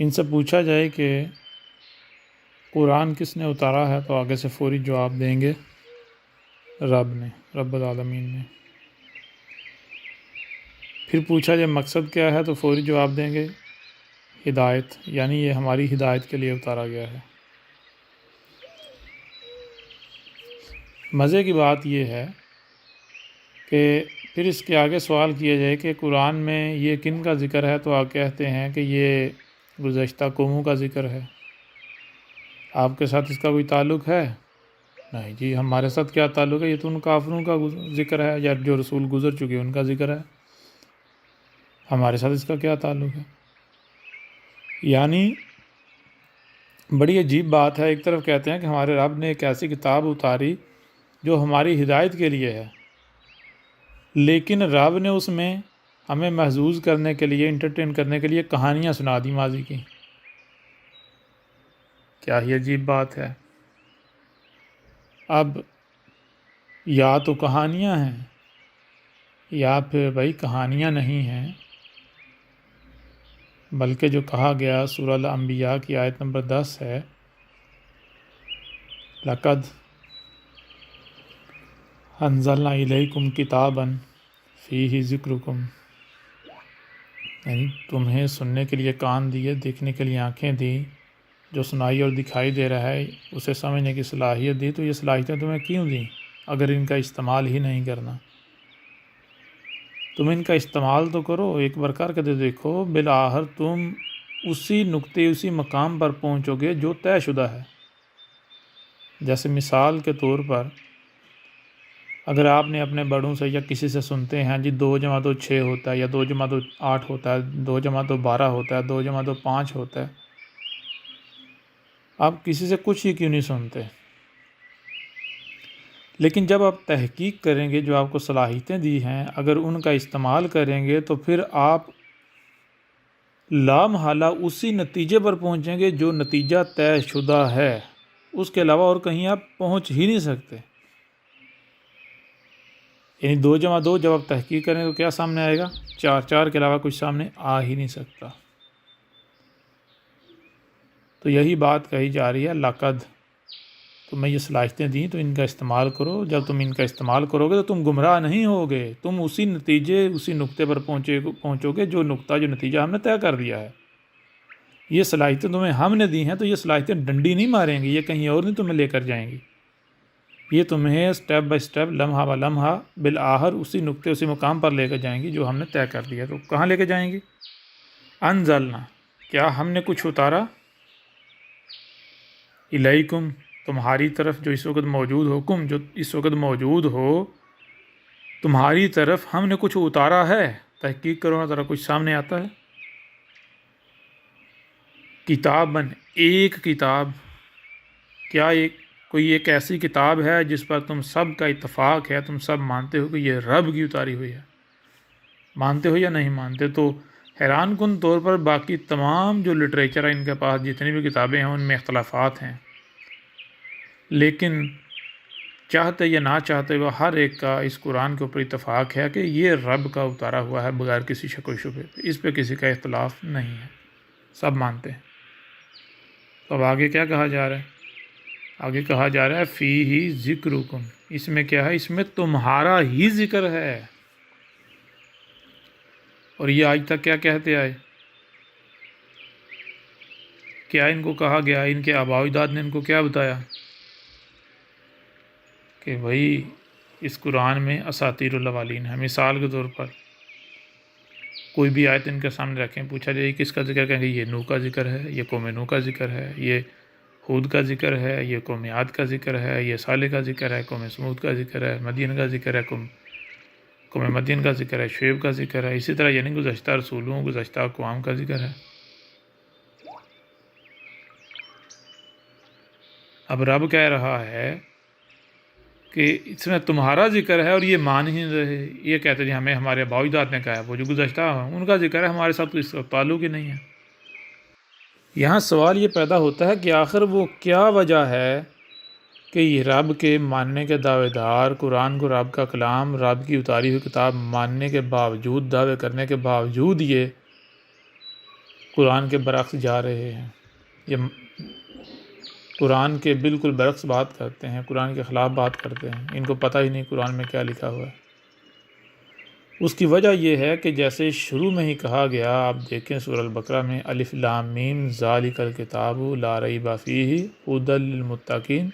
ان سے پوچھا جائے کہ قرآن کس نے اتارا ہے تو آگے سے فوری جواب دیں گے رب نے، رب العالمین نے۔ پھر پوچھا جائے مقصد کیا ہے تو فوری جواب دیں گے ہدایت، یعنی یہ ہماری ہدایت کے لیے اتارا گیا ہے۔ مزے کی بات یہ ہے کہ پھر اس کے آگے سوال کیا جائے کہ قرآن میں یہ کن کا ذکر ہے تو آپ کہتے ہیں کہ یہ گزشتہ قوموں کا ذکر ہے، آپ کے ساتھ اس کا کوئی تعلق ہے؟ نہیں جی، ہمارے ساتھ کیا تعلق ہے، یہ تو ان کافروں کا ذکر ہے یا جو رسول گزر چکے ان کا ذکر ہے، ہمارے ساتھ اس کا کیا تعلق ہے؟ یعنی بڑی عجیب بات ہے، ایک طرف کہتے ہیں کہ ہمارے رب نے ایک ایسی کتاب اتاری جو ہماری ہدایت کے لیے ہے، لیکن رب نے اس میں ہمیں محظوظ کرنے کے لیے، انٹرٹین کرنے کے لیے کہانیاں سنا دی ماضی کی۔ کیا ہی عجیب بات ہے۔ اب یا تو کہانیاں ہیں یا پھر بھائی کہانیاں نہیں ہیں، بلکہ جو کہا گیا سورہ الانبیاء کی آیت نمبر 10 ہے، لَقَدْ أَنزَلْنَا إِلَيْكُمْ كِتَابًا فِيهِ ذِكْرُكُمْ، یعنی تمہیں سننے کے لیے کان دیے، دیکھنے کے لیے آنکھیں دی، جو سنائی اور دکھائی دے رہا ہے اسے سمجھنے کی صلاحیت دی، تو یہ صلاحیتیں تمہیں کیوں دیں اگر ان کا استعمال ہی نہیں کرنا؟ تم ان کا استعمال تو کرو، ایک بار کر کے دیکھو، بالآخر تم اسی نقطے، اسی مقام پر پہنچو گے جو طے شدہ ہے۔ جیسے مثال کے طور پر اگر آپ نے اپنے بڑوں سے یا کسی سے سنتے ہیں جی 2 + 2 6 ہوتا ہے، یا 2 + 2 8 ہوتا ہے، 2 + 2 12 ہوتا ہے، 2 + 2 5 ہوتا ہے، آپ کسی سے کچھ ہی کیوں نہیں سنتے؟ لیکن جب آپ تحقیق کریں گے، جو آپ کو صلاحیتیں دی ہیں اگر ان کا استعمال کریں گے تو پھر آپ لا محالہ اسی نتیجے پر پہنچیں گے جو نتیجہ طے شدہ ہے، اس کے علاوہ اور کہیں آپ پہنچ ہی نہیں سکتے۔ یعنی 2 + 2 جب آپ تحقیق کریں تو کیا سامنے آئے گا؟ 4، 4 کے علاوہ کچھ سامنے آ ہی نہیں سکتا۔ تو یہی بات کہی جا رہی ہے، لقد تمہیں یہ صلاحیتیں دیں تو ان کا استعمال کرو، جب تم ان کا استعمال کرو گے تو تم گمراہ نہیں ہوگے، تم اسی نتیجے، اسی نقطے پر پہنچو گے جو نتیجہ ہم نے طے کر دیا ہے۔ یہ صلاحیتیں تمہیں ہم نے دی ہیں تو یہ صلاحیتیں ڈنڈی نہیں ماریں گی، یہ کہیں اور نہیں تمہیں لے کر جائیں گی، یہ تمہیں سٹیپ بائی سٹیپ، لمحہ بہ لمحہ، بالآخر اسی نقطے، اسی مقام پر لے کر جائیں گی جو ہم نے طے کر دیا۔ تو کہاں لے کے جائیں گی؟ انزلنا، کیا ہم نے کچھ اتارا، الیکم، تمہاری طرف، جو اس وقت موجود ہو، کم، جو اس وقت موجود ہو، تمہاری طرف ہم نے کچھ اتارا ہے۔ تحقیق کرو نا ذرا، کچھ سامنے آتا ہے؟ کتاباً، ایک کتاب، کیا کوئی ایک ایسی کتاب ہے جس پر تم سب کا اتفاق ہے، تم سب مانتے ہو کہ یہ رب کی اتاری ہوئی ہے؟ مانتے ہو یا نہیں مانتے؟ تو حیران کن طور پر باقی تمام جو لٹریچر ہے ان کے پاس، جتنی بھی کتابیں ہیں ان میں اختلافات ہیں، لیکن چاہتے یا نہ چاہتے ہوئے ہر ایک کا اس قرآن کے اوپر اتفاق ہے کہ یہ رب کا اتارا ہوا ہے بغیر کسی شک و شبے پہ، اس پہ کسی کا اختلاف نہیں ہے، سب مانتے ہیں۔ تو اب آگے کیا کہا جا رہا ہے؟ آگے کہا جا رہا ہے فیہ ذکرکم، اس میں کیا ہے؟ اس میں تمہارا ہی ذکر ہے۔ اور یہ آج تک کیا کہتے آئے؟ کیا ان کو کہا گیا، ان کے آباء و اجداد نے ان کو کیا بتایا کہ بھائی اس قرآن میں اساطیر الاولین ہے؟ مثال کے طور پر کوئی بھی آیت ان کے سامنے رکھیں، پوچھا جائے کس کا ذکر، کہیں گے یہ نوح کا ذکر ہے، یہ قوم نوح کا ذکر ہے، یہ ہود کا ذکر ہے، یہ قوم عاد کا ذکر ہے، یہ صالح کا ذکر ہے، قوم سمود کا ذکر ہے، مدین کا ذکر ہے، قوم مدین کا ذکر ہے، شعیب کا ذکر ہے، اسی طرح یعنی گزشتہ رسولوں، گزشتہ اقوام کا ذکر ہے۔ اب رب کہہ رہا ہے کہ اس میں تمہارا ذکر ہے اور یہ مان ہی نہیں رہے، یہ کہتے ہیں ہمیں ہمارے آباء و اجداد نے کہا ہے، وہ جو گزشتہ ان کا ذکر ہے، ہمارے ساتھ تو اس کا تعلق ہی نہیں ہے۔ یہاں سوال یہ پیدا ہوتا ہے کہ آخر وہ کیا وجہ ہے کہ یہ رب کے ماننے کے دعوے دار، قرآن کو رب کا کلام، رب کی اتاری ہوئی کتاب ماننے کے باوجود، دعوے کرنے کے باوجود، یہ قرآن کے برعکس جا رہے ہیں، یہ قرآن کے بالکل برعکس بات کرتے ہیں، قرآن کے خلاف بات کرتے ہیں، ان کو پتہ ہی نہیں قرآن میں کیا لکھا ہوا ہے۔ اس کی وجہ یہ ہے کہ جیسے شروع میں ہی کہا گیا، آپ دیکھیں سورہ البقرہ میں، الف لام میم ذالک الکتاب لا ریب فیہ ھدی للمتقین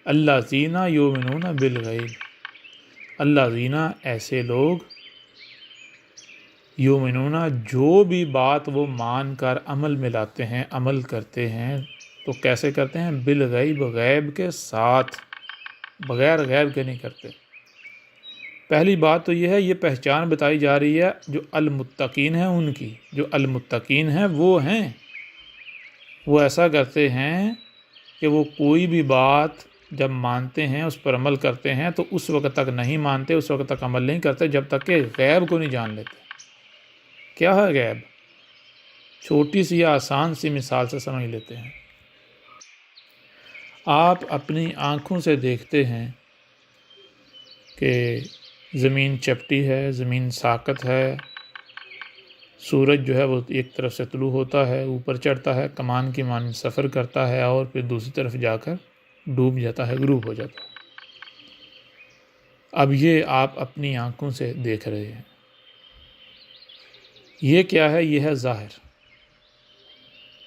الذین یؤمنون بالغیب۔ الذین ایسے لوگ، یؤمنون جو بھی بات وہ مان کر عمل میں لاتے ہیں، عمل کرتے ہیں، تو کیسے کرتے ہیں؟ بالغیب، غیب کے ساتھ، بغیر غیب کے نہیں کرتے۔ پہلی بات تو یہ ہے، یہ پہچان بتائی جا رہی ہے جو المتقین ہیں ان کی، جو المتقین ہیں وہ ایسا کرتے ہیں کہ وہ کوئی بھی بات جب مانتے ہیں اس پر عمل کرتے ہیں تو اس وقت تک نہیں مانتے، اس وقت تک عمل نہیں کرتے جب تک کہ غیب کو نہیں جان لیتے۔ کیا ہے غیب؟ چھوٹی سی یا آسان سی مثال سے سمجھ لیتے ہیں۔ آپ اپنی آنکھوں سے دیکھتے ہیں کہ زمین چپٹی ہے، زمین ساکت ہے، سورج جو ہے وہ ایک طرف سے طلوع ہوتا ہے، اوپر چڑھتا ہے، کمان کی مانند سفر کرتا ہے اور پھر دوسری طرف جا کر ڈوب جاتا ہے، غروب ہو جاتا ہے۔ اب یہ آپ اپنی آنکھوں سے دیکھ رہے ہیں۔ یہ کیا ہے؟ یہ ہے ظاہر۔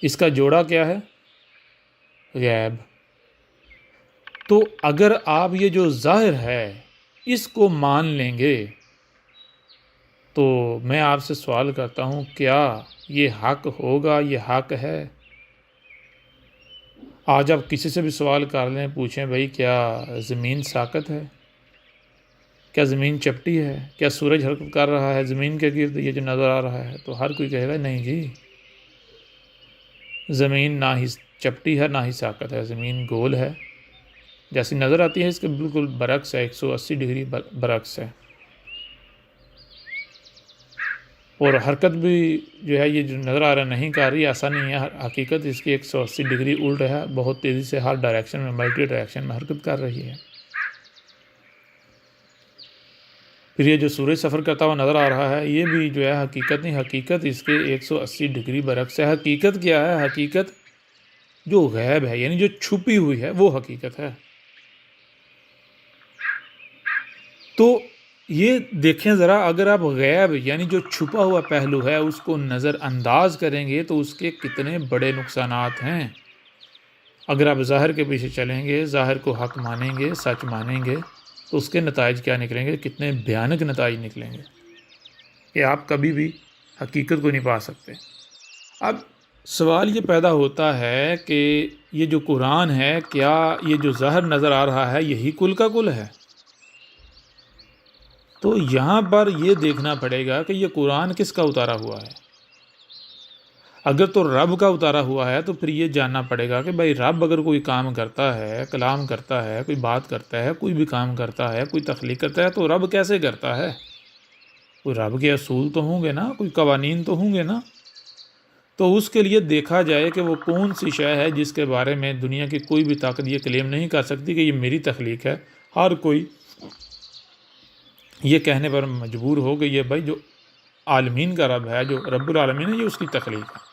اس کا جوڑا کیا ہے؟ غیب۔ تو اگر آپ یہ جو ظاہر ہے اس کو مان لیں گے تو میں آپ سے سوال کرتا ہوں، کیا یہ حق ہوگا؟ یہ حق ہے؟ آج آپ کسی سے بھی سوال کر لیں، پوچھیں بھائی کیا زمین ساکت ہے؟ کیا زمین چپٹی ہے؟ کیا سورج حرکت کر رہا ہے زمین کے گرد یہ جو نظر آ رہا ہے؟ تو ہر کوئی کہے گا نہیں جی، زمین نہ ہی چپٹی ہے نہ ہی ساکت ہے، زمین گول ہے، جیسی نظر آتی ہے اس کے بالکل برعکس ہے، 180 ڈگری برعکس ہے، اور حرکت بھی جو ہے یہ جو نظر آ رہا ہے نہیں کر رہی، ایسا نہیں ہے، حقیقت اس کی 180 ڈگری الٹ ہے، بہت تیزی سے ہر ڈائریکشن میں، ملٹی ڈائریکشن میں حرکت کر رہی ہے۔ پھر یہ جو سورج سفر کرتا ہوا نظر آ رہا ہے یہ بھی جو ہے حقیقت نہیں، حقیقت اس کے 180 ڈگری برعکس ہے۔ حقیقت کیا ہے؟ حقیقت جو غیب ہے، یعنی جو چھپی ہوئی ہے، وہ حقیقت ہے۔ تو یہ دیکھیں ذرا، اگر آپ غیب یعنی جو چھپا ہوا پہلو ہے اس کو نظر انداز کریں گے تو اس کے کتنے بڑے نقصانات ہیں۔ اگر آپ ظاہر کے پیچھے چلیں گے، ظاہر کو حق مانیں گے، سچ مانیں گے، تو اس کے نتائج کیا نکلیں گے؟ کتنے بھیانک نتائج نکلیں گے کہ آپ کبھی بھی حقیقت کو نہیں پا سکتے۔ اب سوال یہ پیدا ہوتا ہے کہ یہ جو قرآن ہے، کیا یہ جو ظاہر نظر آ رہا ہے یہی کل کا کل ہے؟ تو یہاں پر یہ دیکھنا پڑے گا کہ یہ قرآن کس کا اتارا ہوا ہے۔ اگر تو رب کا اتارا ہوا ہے تو پھر یہ جاننا پڑے گا کہ بھائی رب اگر کوئی کام کرتا ہے، کلام کرتا ہے، کوئی بات کرتا ہے، کوئی بھی کام کرتا ہے، کوئی تخلیق کرتا ہے، تو رب کیسے کرتا ہے؟ کوئی رب کے اصول تو ہوں گے نا، کوئی قوانین تو ہوں گے نا۔ تو اس کے لیے دیکھا جائے کہ وہ کون سی شے ہے جس کے بارے میں دنیا کی کوئی بھی طاقت یہ کلیم نہیں کر سکتی کہ یہ میری تخلیق ہے۔ ہر کوئی یہ کہنے پر مجبور ہو کہ یہ بھائی جو عالمین کا رب ہے، جو رب العالمین ہے، یہ اس کی تخلیق ہے۔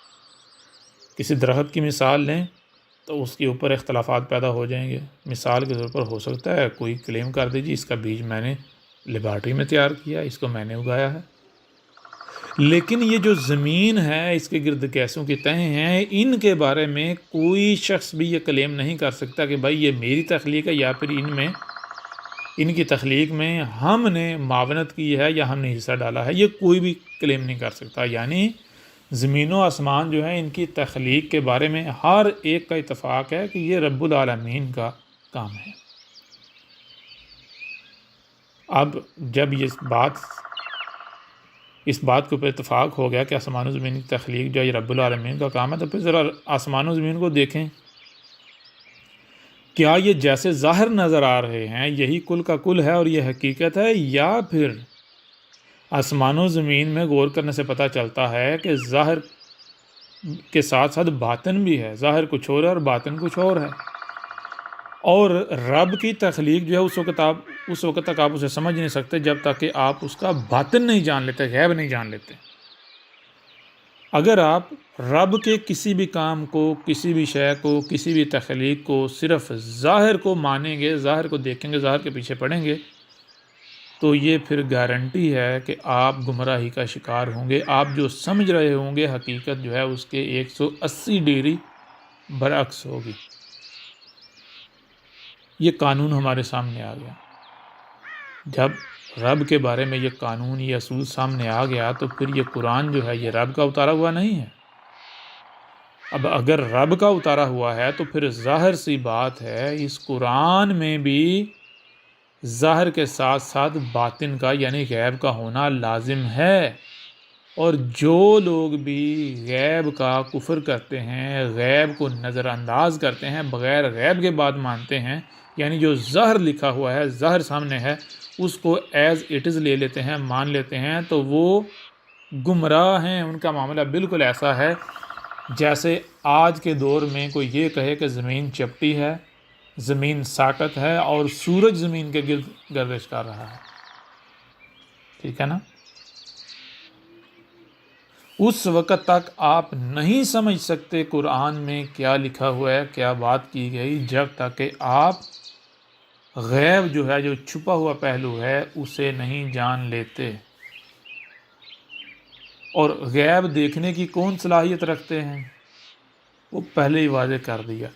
کسی درخت کی مثال لیں تو اس کے اوپر اختلافات پیدا ہو جائیں گے۔ مثال کے طور پر ہو سکتا ہے کوئی کلیم کر دے جی اس کا بیج میں نے لیبارٹری میں تیار کیا، اس کو میں نے اگایا ہے، لیکن یہ جو زمین ہے، اس کے گرد گیسوں کی تہیں ہیں، ان کے بارے میں کوئی شخص بھی یہ کلیم نہیں کر سکتا کہ بھائی یہ میری تخلیق ہے، یا پھر ان کی تخلیق میں ہم نے معاونت کی ہے یا ہم نے حصہ ڈالا ہے۔ یہ کوئی بھی کلیم نہیں کر سکتا۔ یعنی زمین و آسمان جو ہیں ان کی تخلیق کے بارے میں ہر ایک کا اتفاق ہے کہ یہ رب العالمین کا کام ہے۔ اب جب اس بات کے اوپر اتفاق ہو گیا کہ آسمان و زمین کی تخلیق جو ہے یہ رب العالمین کا کام ہے، تو پھر ذرا آسمان و زمین کو دیکھیں، کیا یہ جیسے ظاہر نظر آ رہے ہیں یہی کل کا کل ہے اور یہ حقیقت ہے، یا پھر آسمان و زمین میں غور کرنے سے پتہ چلتا ہے کہ ظاہر کے ساتھ ساتھ باطن بھی ہے، ظاہر کچھ اور ہے اور باطن کچھ اور ہے، اور رب کی تخلیق جو ہے اس وقت تک آپ اسے سمجھ نہیں سکتے جب تک کہ آپ اس کا باطن نہیں جان لیتے، غیب نہیں جان لیتے۔ اگر آپ رب کے کسی بھی کام کو، کسی بھی شے کو، کسی بھی تخلیق کو صرف ظاہر کو مانیں گے، ظاہر کو دیکھیں گے، ظاہر کے پیچھے پڑیں گے، تو یہ پھر گارنٹی ہے کہ آپ گمراہی کا شکار ہوں گے۔ آپ جو سمجھ رہے ہوں گے حقیقت جو ہے اس کے 180 ڈگری برعکس ہوگی۔ یہ قانون ہمارے سامنے آ گیا۔ جب رب کے بارے میں یہ قانون، یہ اصول سامنے آ گیا تو پھر یہ قرآن جو ہے یہ رب کا اتارا ہوا نہیں ہے۔ اب اگر رب کا اتارا ہوا ہے تو پھر ظاہر سی بات ہے اس قرآن میں بھی ظاہر کے ساتھ ساتھ باطن کا یعنی غیب کا ہونا لازم ہے۔ اور جو لوگ بھی غیب کا کفر کرتے ہیں، غیب کو نظر انداز کرتے ہیں، بغیر غیب کے بات مانتے ہیں، یعنی جو ظاہر لکھا ہوا ہے، ظاہر سامنے ہے، اس کو ایز اٹ از لے لیتے ہیں، مان لیتے ہیں، تو وہ گمراہ ہیں۔ ان کا معاملہ بالکل ایسا ہے جیسے آج کے دور میں کوئی یہ کہے کہ زمین چپٹی ہے، زمین ساکت ہے اور سورج زمین کے گرد گردش کر رہا ہے۔ ٹھیک ہے نا؟ اس وقت تک آپ نہیں سمجھ سکتے قرآن میں کیا لکھا ہوا ہے، کیا بات کی گئی، جب تک کہ آپ غیب جو ہے، جو چھپا ہوا پہلو ہے، اسے نہیں جان لیتے۔ اور غیب دیکھنے کی کون صلاحیت رکھتے ہیں؟ وہ پہلے ہی واضح کر دیا۔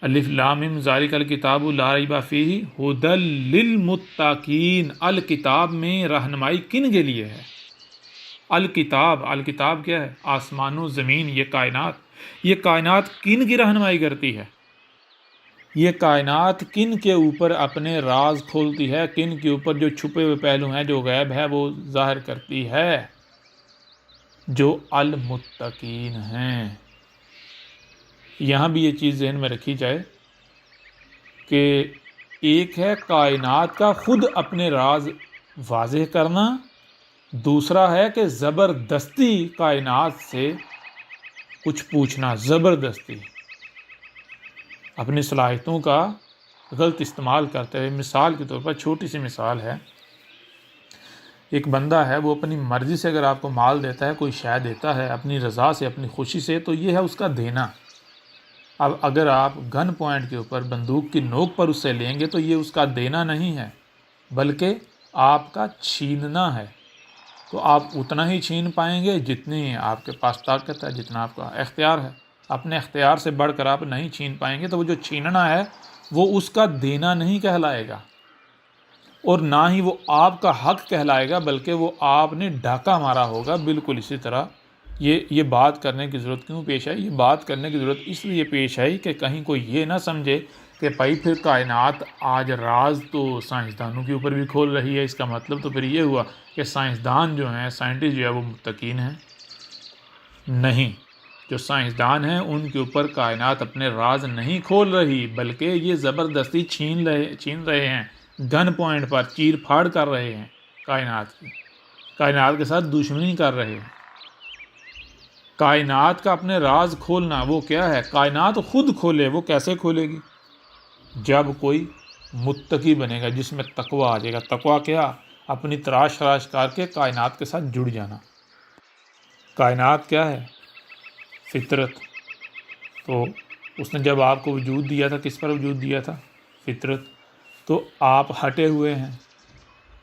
الف لام میم ذالک الکتاب لا ریب فیہ ھدی للمتقین۔ الکتاب میں رہنمائی کن کے لیے ہے؟ الکتاب، الکتاب کیا ہے؟ آسمان و زمین، یہ کائنات۔ یہ کائنات کن کی رہنمائی کرتی ہے؟ یہ کائنات کن کے اوپر اپنے راز کھولتی ہے؟ کن کے اوپر جو چھپے ہوئے پہلو ہیں، جو غیب ہے، وہ ظاہر کرتی ہے؟ جو المتقین ہیں۔ یہاں بھی یہ چیز ذہن میں رکھی جائے کہ ایک ہے کائنات کا خود اپنے راز واضح کرنا، دوسرا ہے کہ زبردستی کائنات سے کچھ پوچھنا، زبردستی اپنی صلاحیتوں کا غلط استعمال کرتے ہوئے۔ مثال کے طور پر چھوٹی سی مثال ہے، ایک بندہ ہے، وہ اپنی مرضی سے اگر آپ کو مال دیتا ہے، کوئی شے دیتا ہے اپنی رضا سے، اپنی خوشی سے، تو یہ ہے اس کا دینا۔ اب اگر آپ گن پوائنٹ کے اوپر بندوق کی نوک پر اس سے لیں گے تو یہ اس کا دینا نہیں ہے، بلکہ آپ کا چھیننا ہے۔ تو آپ اتنا ہی چھین پائیں گے جتنی آپ کے پاس طاقت ہے، جتنا آپ کا اختیار ہے۔ اپنے اختیار سے بڑھ کر آپ نہیں چھین پائیں گے، تو وہ جو چھیننا ہے وہ اس کا دینا نہیں کہلائے گا، اور نہ ہی وہ آپ کا حق کہلائے گا، بلکہ وہ آپ نے ڈاکہ مارا ہوگا۔ بالکل اسی طرح یہ بات کرنے کی ضرورت کیوں پیش آئی؟ یہ بات کرنے کی ضرورت اس لیے پیش آئی کہ کہیں کوئی یہ نہ سمجھے کہ بھائی پھر کائنات آج راز تو سائنسدانوں کے اوپر بھی کھول رہی ہے، اس کا مطلب تو پھر یہ ہوا کہ سائنسدان جو ہیں، سائنٹسٹ جو ہے، وہ متقین ہیں۔ نہیں، جو سائنسدان ہیں ان کے اوپر کائنات اپنے راز نہیں کھول رہی، بلکہ یہ زبردستی چھین رہے ہیں، گن پوائنٹ پر چیر پھاڑ کر رہے ہیں کائنات کی، کائنات کے ساتھ دشمنی کر رہے ہیں۔ کائنات کا اپنے راز کھولنا وہ کیا ہے؟ کائنات خود کھولے، وہ کیسے کھولے گی؟ جب کوئی متقی بنے گا، جس میں تقوی آ جائے گا۔ تقوی کیا؟ اپنی تراش خراش کر کے کائنات کے ساتھ جڑ جانا۔ کائنات کیا ہے؟ فطرت۔ تو اس نے جب آپ کو وجود دیا تھا، کس پر وجود دیا تھا؟ فطرت۔ تو آپ ہٹے ہوئے ہیں،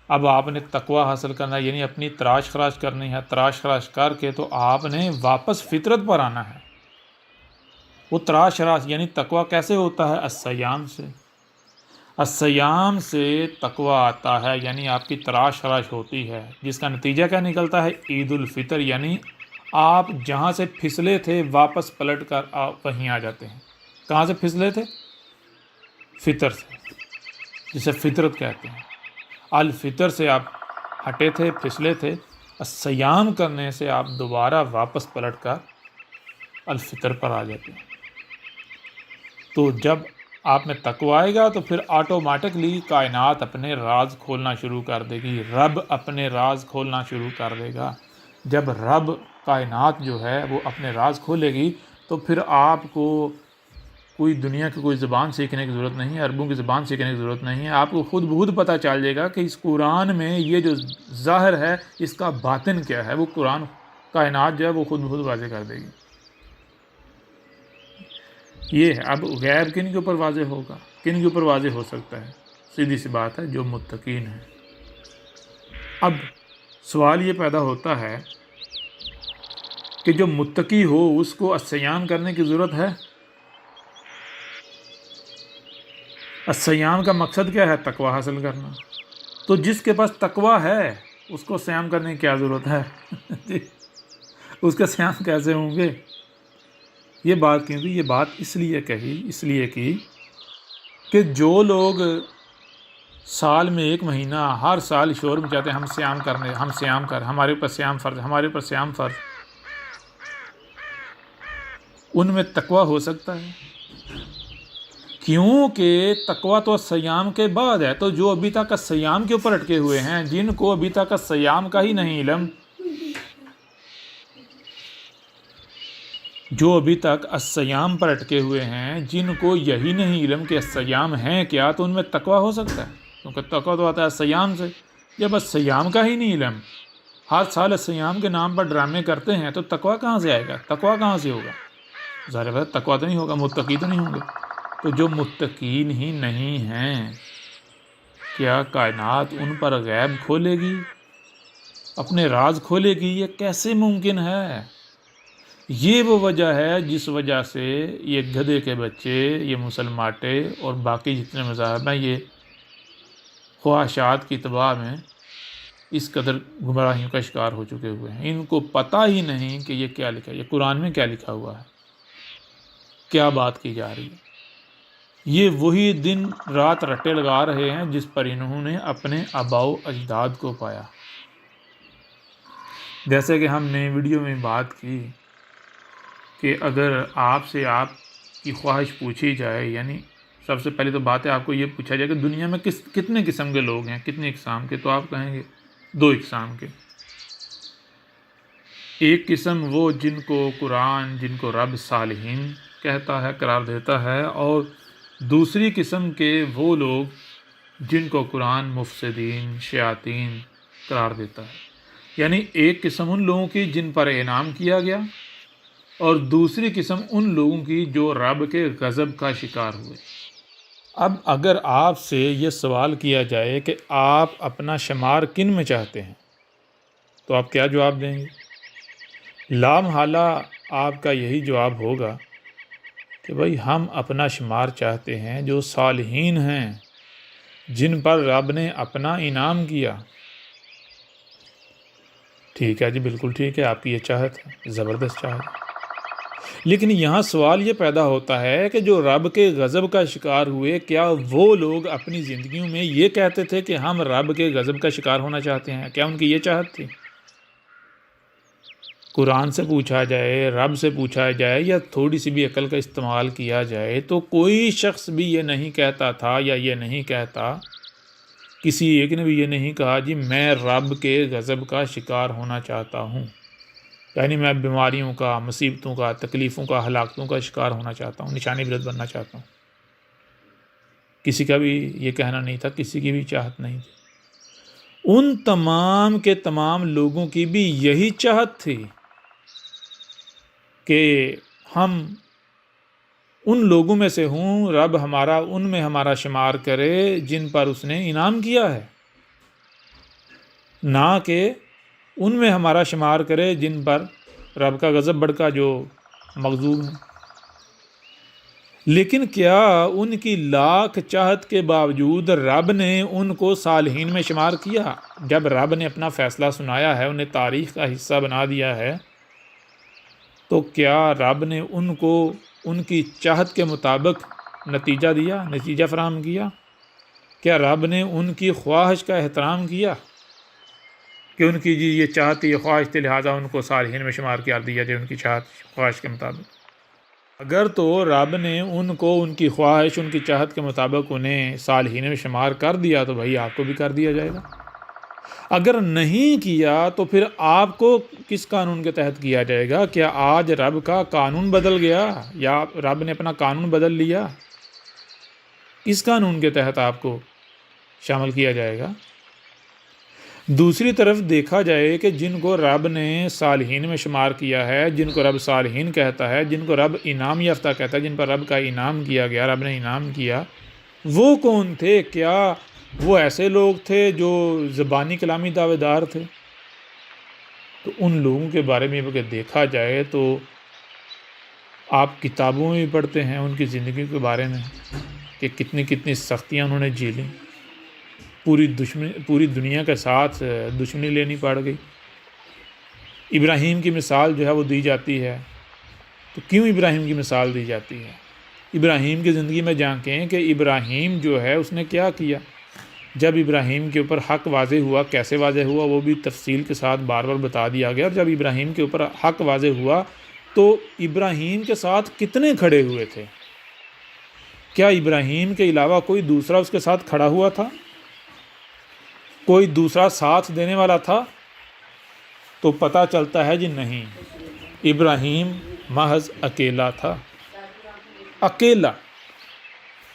اب آپ نے تقوی حاصل کرنا ہے، یعنی اپنی تراش خراش کرنی ہے۔ تراش خراش کر کے تو آپ نے واپس فطرت پر آنا ہے۔ وہ تراش خراش یعنی تقوی کیسے ہوتا ہے؟ الصیام سے۔ الصیام سے تقوی آتا ہے، یعنی آپ کی تراش خراش ہوتی ہے، جس کا نتیجہ کیا نکلتا ہے؟ عید الفطر، یعنی آپ جہاں سے پھسلے تھے واپس پلٹ کر آپ وہیں آ جاتے ہیں۔ کہاں سے پھسلے تھے؟ فطر سے، جسے فطرت کہتے ہیں۔ الفطر سے آپ ہٹے تھے، پھسلے تھے، الصیام کرنے سے آپ دوبارہ واپس پلٹ کر الفطر پر آ جاتے ہیں۔ تو جب آپ میں تقوی آئے گا تو پھر آٹومیٹکلی کائنات اپنے راز کھولنا شروع کر دے گی، رب اپنے راز کھولنا شروع کر دے گا۔ جب رب کائنات جو ہے وہ اپنے راز کھولے گی تو پھر آپ کو کوئی دنیا کی کوئی زبان سیکھنے کی ضرورت نہیں ہے، عربوں کی زبان سیکھنے کی ضرورت نہیں ہے۔ آپ کو خود بخود پتہ چل جائے گا کہ اس قرآن میں یہ جو ظاہر ہے اس کا باطن کیا ہے۔ وہ قرآن کائنات جو ہے وہ خود بخود واضح کر دے گی. یہ ہے. اب غیب کن کے اوپر واضح ہوگا؟ کن کے اوپر واضح ہو سکتا ہے؟ سیدھی سی بات ہے، جو متقین ہیں. اب سوال یہ پیدا ہوتا ہے کہ جو متقی ہو اس کو الصیام کرنے کی ضرورت ہے؟ الصیام کا مقصد کیا ہے؟ تقوی حاصل کرنا. تو جس کے پاس تقوی ہے اس کو صیام کرنے کی کیا ضرورت ہے؟ اس کا صیام کیسے ہوں گے؟ یہ بات کیونکہ یہ بات اس لیے کی کہ جو لوگ سال میں ایک مہینہ ہر سال شور مچاتے ہیں ہم صیام کر، ہمارے اوپر صیام فرض، ان میں تقوی ہو سکتا ہے؟ کیونکہ تقوی تو الصیام کے بعد ہے. تو جو ابھی تک الصیام کے اوپر اٹکے ہوئے ہیں، جن کو ابھی تک الصیام کا ہی نہیں علم، جو ابھی تک الصیام پر اٹکے ہوئے ہیں، جن کو یہی نہیں علم کہ الصیام ہیں کیا، تو ان میں تقوی ہو سکتا ہے. کیونکہ تقوی تو آتا ہے الصیام سے. جب الصیام کا ہی نہیں علم، ہر سال الصیام کے نام پر ڈرامے کرتے ہیں، تو تقوی کہاں سے آئے گا؟ تقوی کہاں سے ہوگا؟ ظاہر بات تقوی تو نہیں ہوگا، متقی تو نہیں ہوں گے. تو جو متقین ہی نہیں ہیں، کیا کائنات ان پر غیب کھولے گی، اپنے راز کھولے گی؟ یہ کیسے ممکن ہے؟ یہ وہ وجہ ہے جس وجہ سے یہ گدھے کے بچے، یہ مسلماٹے اور باقی جتنے مذاہب ہیں، یہ خواہشات کی تباہ میں اس قدر گمراہیوں کا شکار ہو چکے ہوئے ہیں. ان کو پتہ ہی نہیں کہ یہ کیا لکھا ہے، یہ قرآن میں کیا لکھا ہوا ہے، کیا بات کی جا رہی ہے. یہ وہی دن رات رٹے لگا رہے ہیں جس پر انہوں نے اپنے آباء و اجداد کو پایا. جیسے کہ ہم نے ویڈیو میں بات کی کہ اگر آپ سے آپ کی خواہش پوچھی جائے، یعنی سب سے پہلے تو بات ہے آپ کو یہ پوچھا جائے کہ دنیا میں کتنے قسم کے لوگ ہیں، کتنے اقسام کے، تو آپ کہیں گے 2 اقسام کے. ایک قسم وہ جن کو قرآن، جن کو رب صالحین کہتا ہے، قرار دیتا ہے، اور دوسری قسم کے وہ لوگ جن کو قرآن مفسدین، شیاطین قرار دیتا ہے. یعنی ایک قسم ان لوگوں کی جن پر انعام کیا گیا، اور دوسری قسم ان لوگوں کی جو رب کے غضب کا شکار ہوئے. اب اگر آپ سے یہ سوال کیا جائے کہ آپ اپنا شمار کن میں چاہتے ہیں، تو آپ کیا جواب دیں گے؟ لامحالہ آپ کا یہی جواب ہوگا کہ بھائی ہم اپنا شمار چاہتے ہیں جو صالحین ہیں، جن پر رب نے اپنا انعام کیا. ٹھیک ہے جی، بالکل ٹھیک ہے، آپ کی یہ چاہت ہے، زبردست چاہت ہے. لیکن یہاں سوال یہ پیدا ہوتا ہے کہ جو رب کے غضب کا شکار ہوئے، کیا وہ لوگ اپنی زندگیوں میں یہ کہتے تھے کہ ہم رب کے غضب کا شکار ہونا چاہتے ہیں؟ کیا ان کی یہ چاہت تھی؟ قرآن سے پوچھا جائے، رب سے پوچھا جائے، یا تھوڑی سی بھی عقل کا استعمال کیا جائے، تو کوئی شخص بھی یہ نہیں کہتا تھا، یا یہ نہیں کہتا، کسی ایک نے بھی یہ نہیں کہا جی میں رب کے غضب کا شکار ہونا چاہتا ہوں، یعنی میں بیماریوں کا، مصیبتوں کا، تکلیفوں کا، ہلاکتوں کا شکار ہونا چاہتا ہوں، نشانی برت بننا چاہتا ہوں. کسی کا بھی یہ کہنا نہیں تھا، کسی کی بھی چاہت نہیں تھی. ان تمام کے تمام لوگوں کی بھی یہی چاہت تھی کہ ہم ان لوگوں میں سے ہوں، رب ہمارا ان میں ہمارا شمار کرے جن پر اس نے انعام کیا ہے، نہ کہ ان میں ہمارا شمار کرے جن پر رب کا غضب بڑکا جو مغضوب ہیں. لیکن کیا ان کی لاکھ چاہت کے باوجود رب نے ان کو صالحین میں شمار کیا؟ جب رب نے اپنا فیصلہ سنایا ہے، انہیں تاریخ کا حصہ بنا دیا ہے، تو کیا رب نے ان کو ان کی چاہت کے مطابق نتیجہ دیا، نتیجہ فراہم کیا؟ کیا رب نے ان کی خواہش کا احترام کیا کہ ان کی جی یہ چاہت تھی، یہ خواہش تھی، لہٰذا ان کو صالحین میں شمار کر دیا جائے ان کی چاہت خواہش کے مطابق؟ اگر تو رب نے ان کو ان کی خواہش، ان کی چاہت کے مطابق انہیں صالحین میں شمار کر دیا، تو بھائی آپ کو بھی کر دیا جائے گا. اگر نہیں کیا تو پھر آپ کو کس قانون کے تحت کیا جائے گا؟ کیا آج رب کا قانون بدل گیا، یا رب نے اپنا قانون بدل لیا؟ کس قانون کے تحت آپ کو شامل کیا جائے گا؟ دوسری طرف دیکھا جائے کہ جن کو رب نے صالحین میں شمار کیا ہے، جن کو رب صالحین کہتا ہے، جن کو رب انعام یافتہ کہتا ہے، جن پر رب کا انعام کیا گیا، رب نے انعام کیا، وہ کون تھے؟ کیا وہ ایسے لوگ تھے جو زبانی کلامی دعوے دار تھے؟ تو ان لوگوں کے بارے میں اگر دیکھا جائے تو آپ کتابوں میں بھی پڑھتے ہیں ان کی زندگی کے بارے میں کہ کتنی کتنی سختیاں انہوں نے جھیلیں، پوری دنیا کے ساتھ دشمنی لینی پڑ گئی۔ ابراہیم کی مثال جو ہے وہ دی جاتی ہے، تو کیوں ابراہیم کی مثال دی جاتی ہے؟ ابراہیم کی زندگی میں جانیں کہ ابراہیم جو ہے اس نے کیا کیا۔ جب ابراہیم کے اوپر حق واضح ہوا، کیسے واضح ہوا وہ بھی تفصیل کے ساتھ بار بار بتا دیا گیا، اور جب ابراہیم کے اوپر حق واضح ہوا تو ابراہیم کے ساتھ کتنے کھڑے ہوئے تھے؟ کیا ابراہیم کے علاوہ کوئی دوسرا اس کے ساتھ کھڑا ہوا تھا؟ کوئی دوسرا ساتھ دینے والا تھا؟ تو پتہ چلتا ہے جی نہیں، ابراہیم محض اکیلا تھا، اکیلا،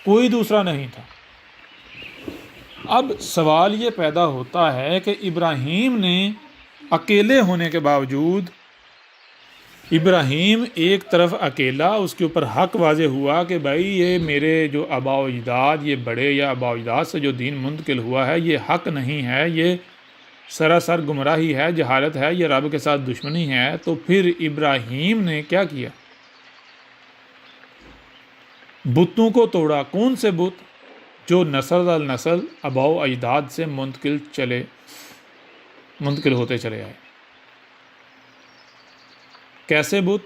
کوئی دوسرا نہیں تھا۔ اب سوال یہ پیدا ہوتا ہے کہ ابراہیم نے اکیلے ہونے کے باوجود، ابراہیم ایک طرف اکیلا، اس کے اوپر حق واضح ہوا کہ بھائی یہ میرے جو آباء و اجداد، یہ بڑے یا آباء و اجداد سے جو دین منتقل ہوا ہے یہ حق نہیں ہے، یہ سراسر گمراہی ہے، جہالت ہے، یہ رب کے ساتھ دشمنی ہے۔ تو پھر ابراہیم نے کیا کیا؟ بتوں کو توڑا۔ کون سے بت؟ جو نسل در نسل آباء و اجداد سے منتقل ہوتے چلے آئے۔ کیسے بت؟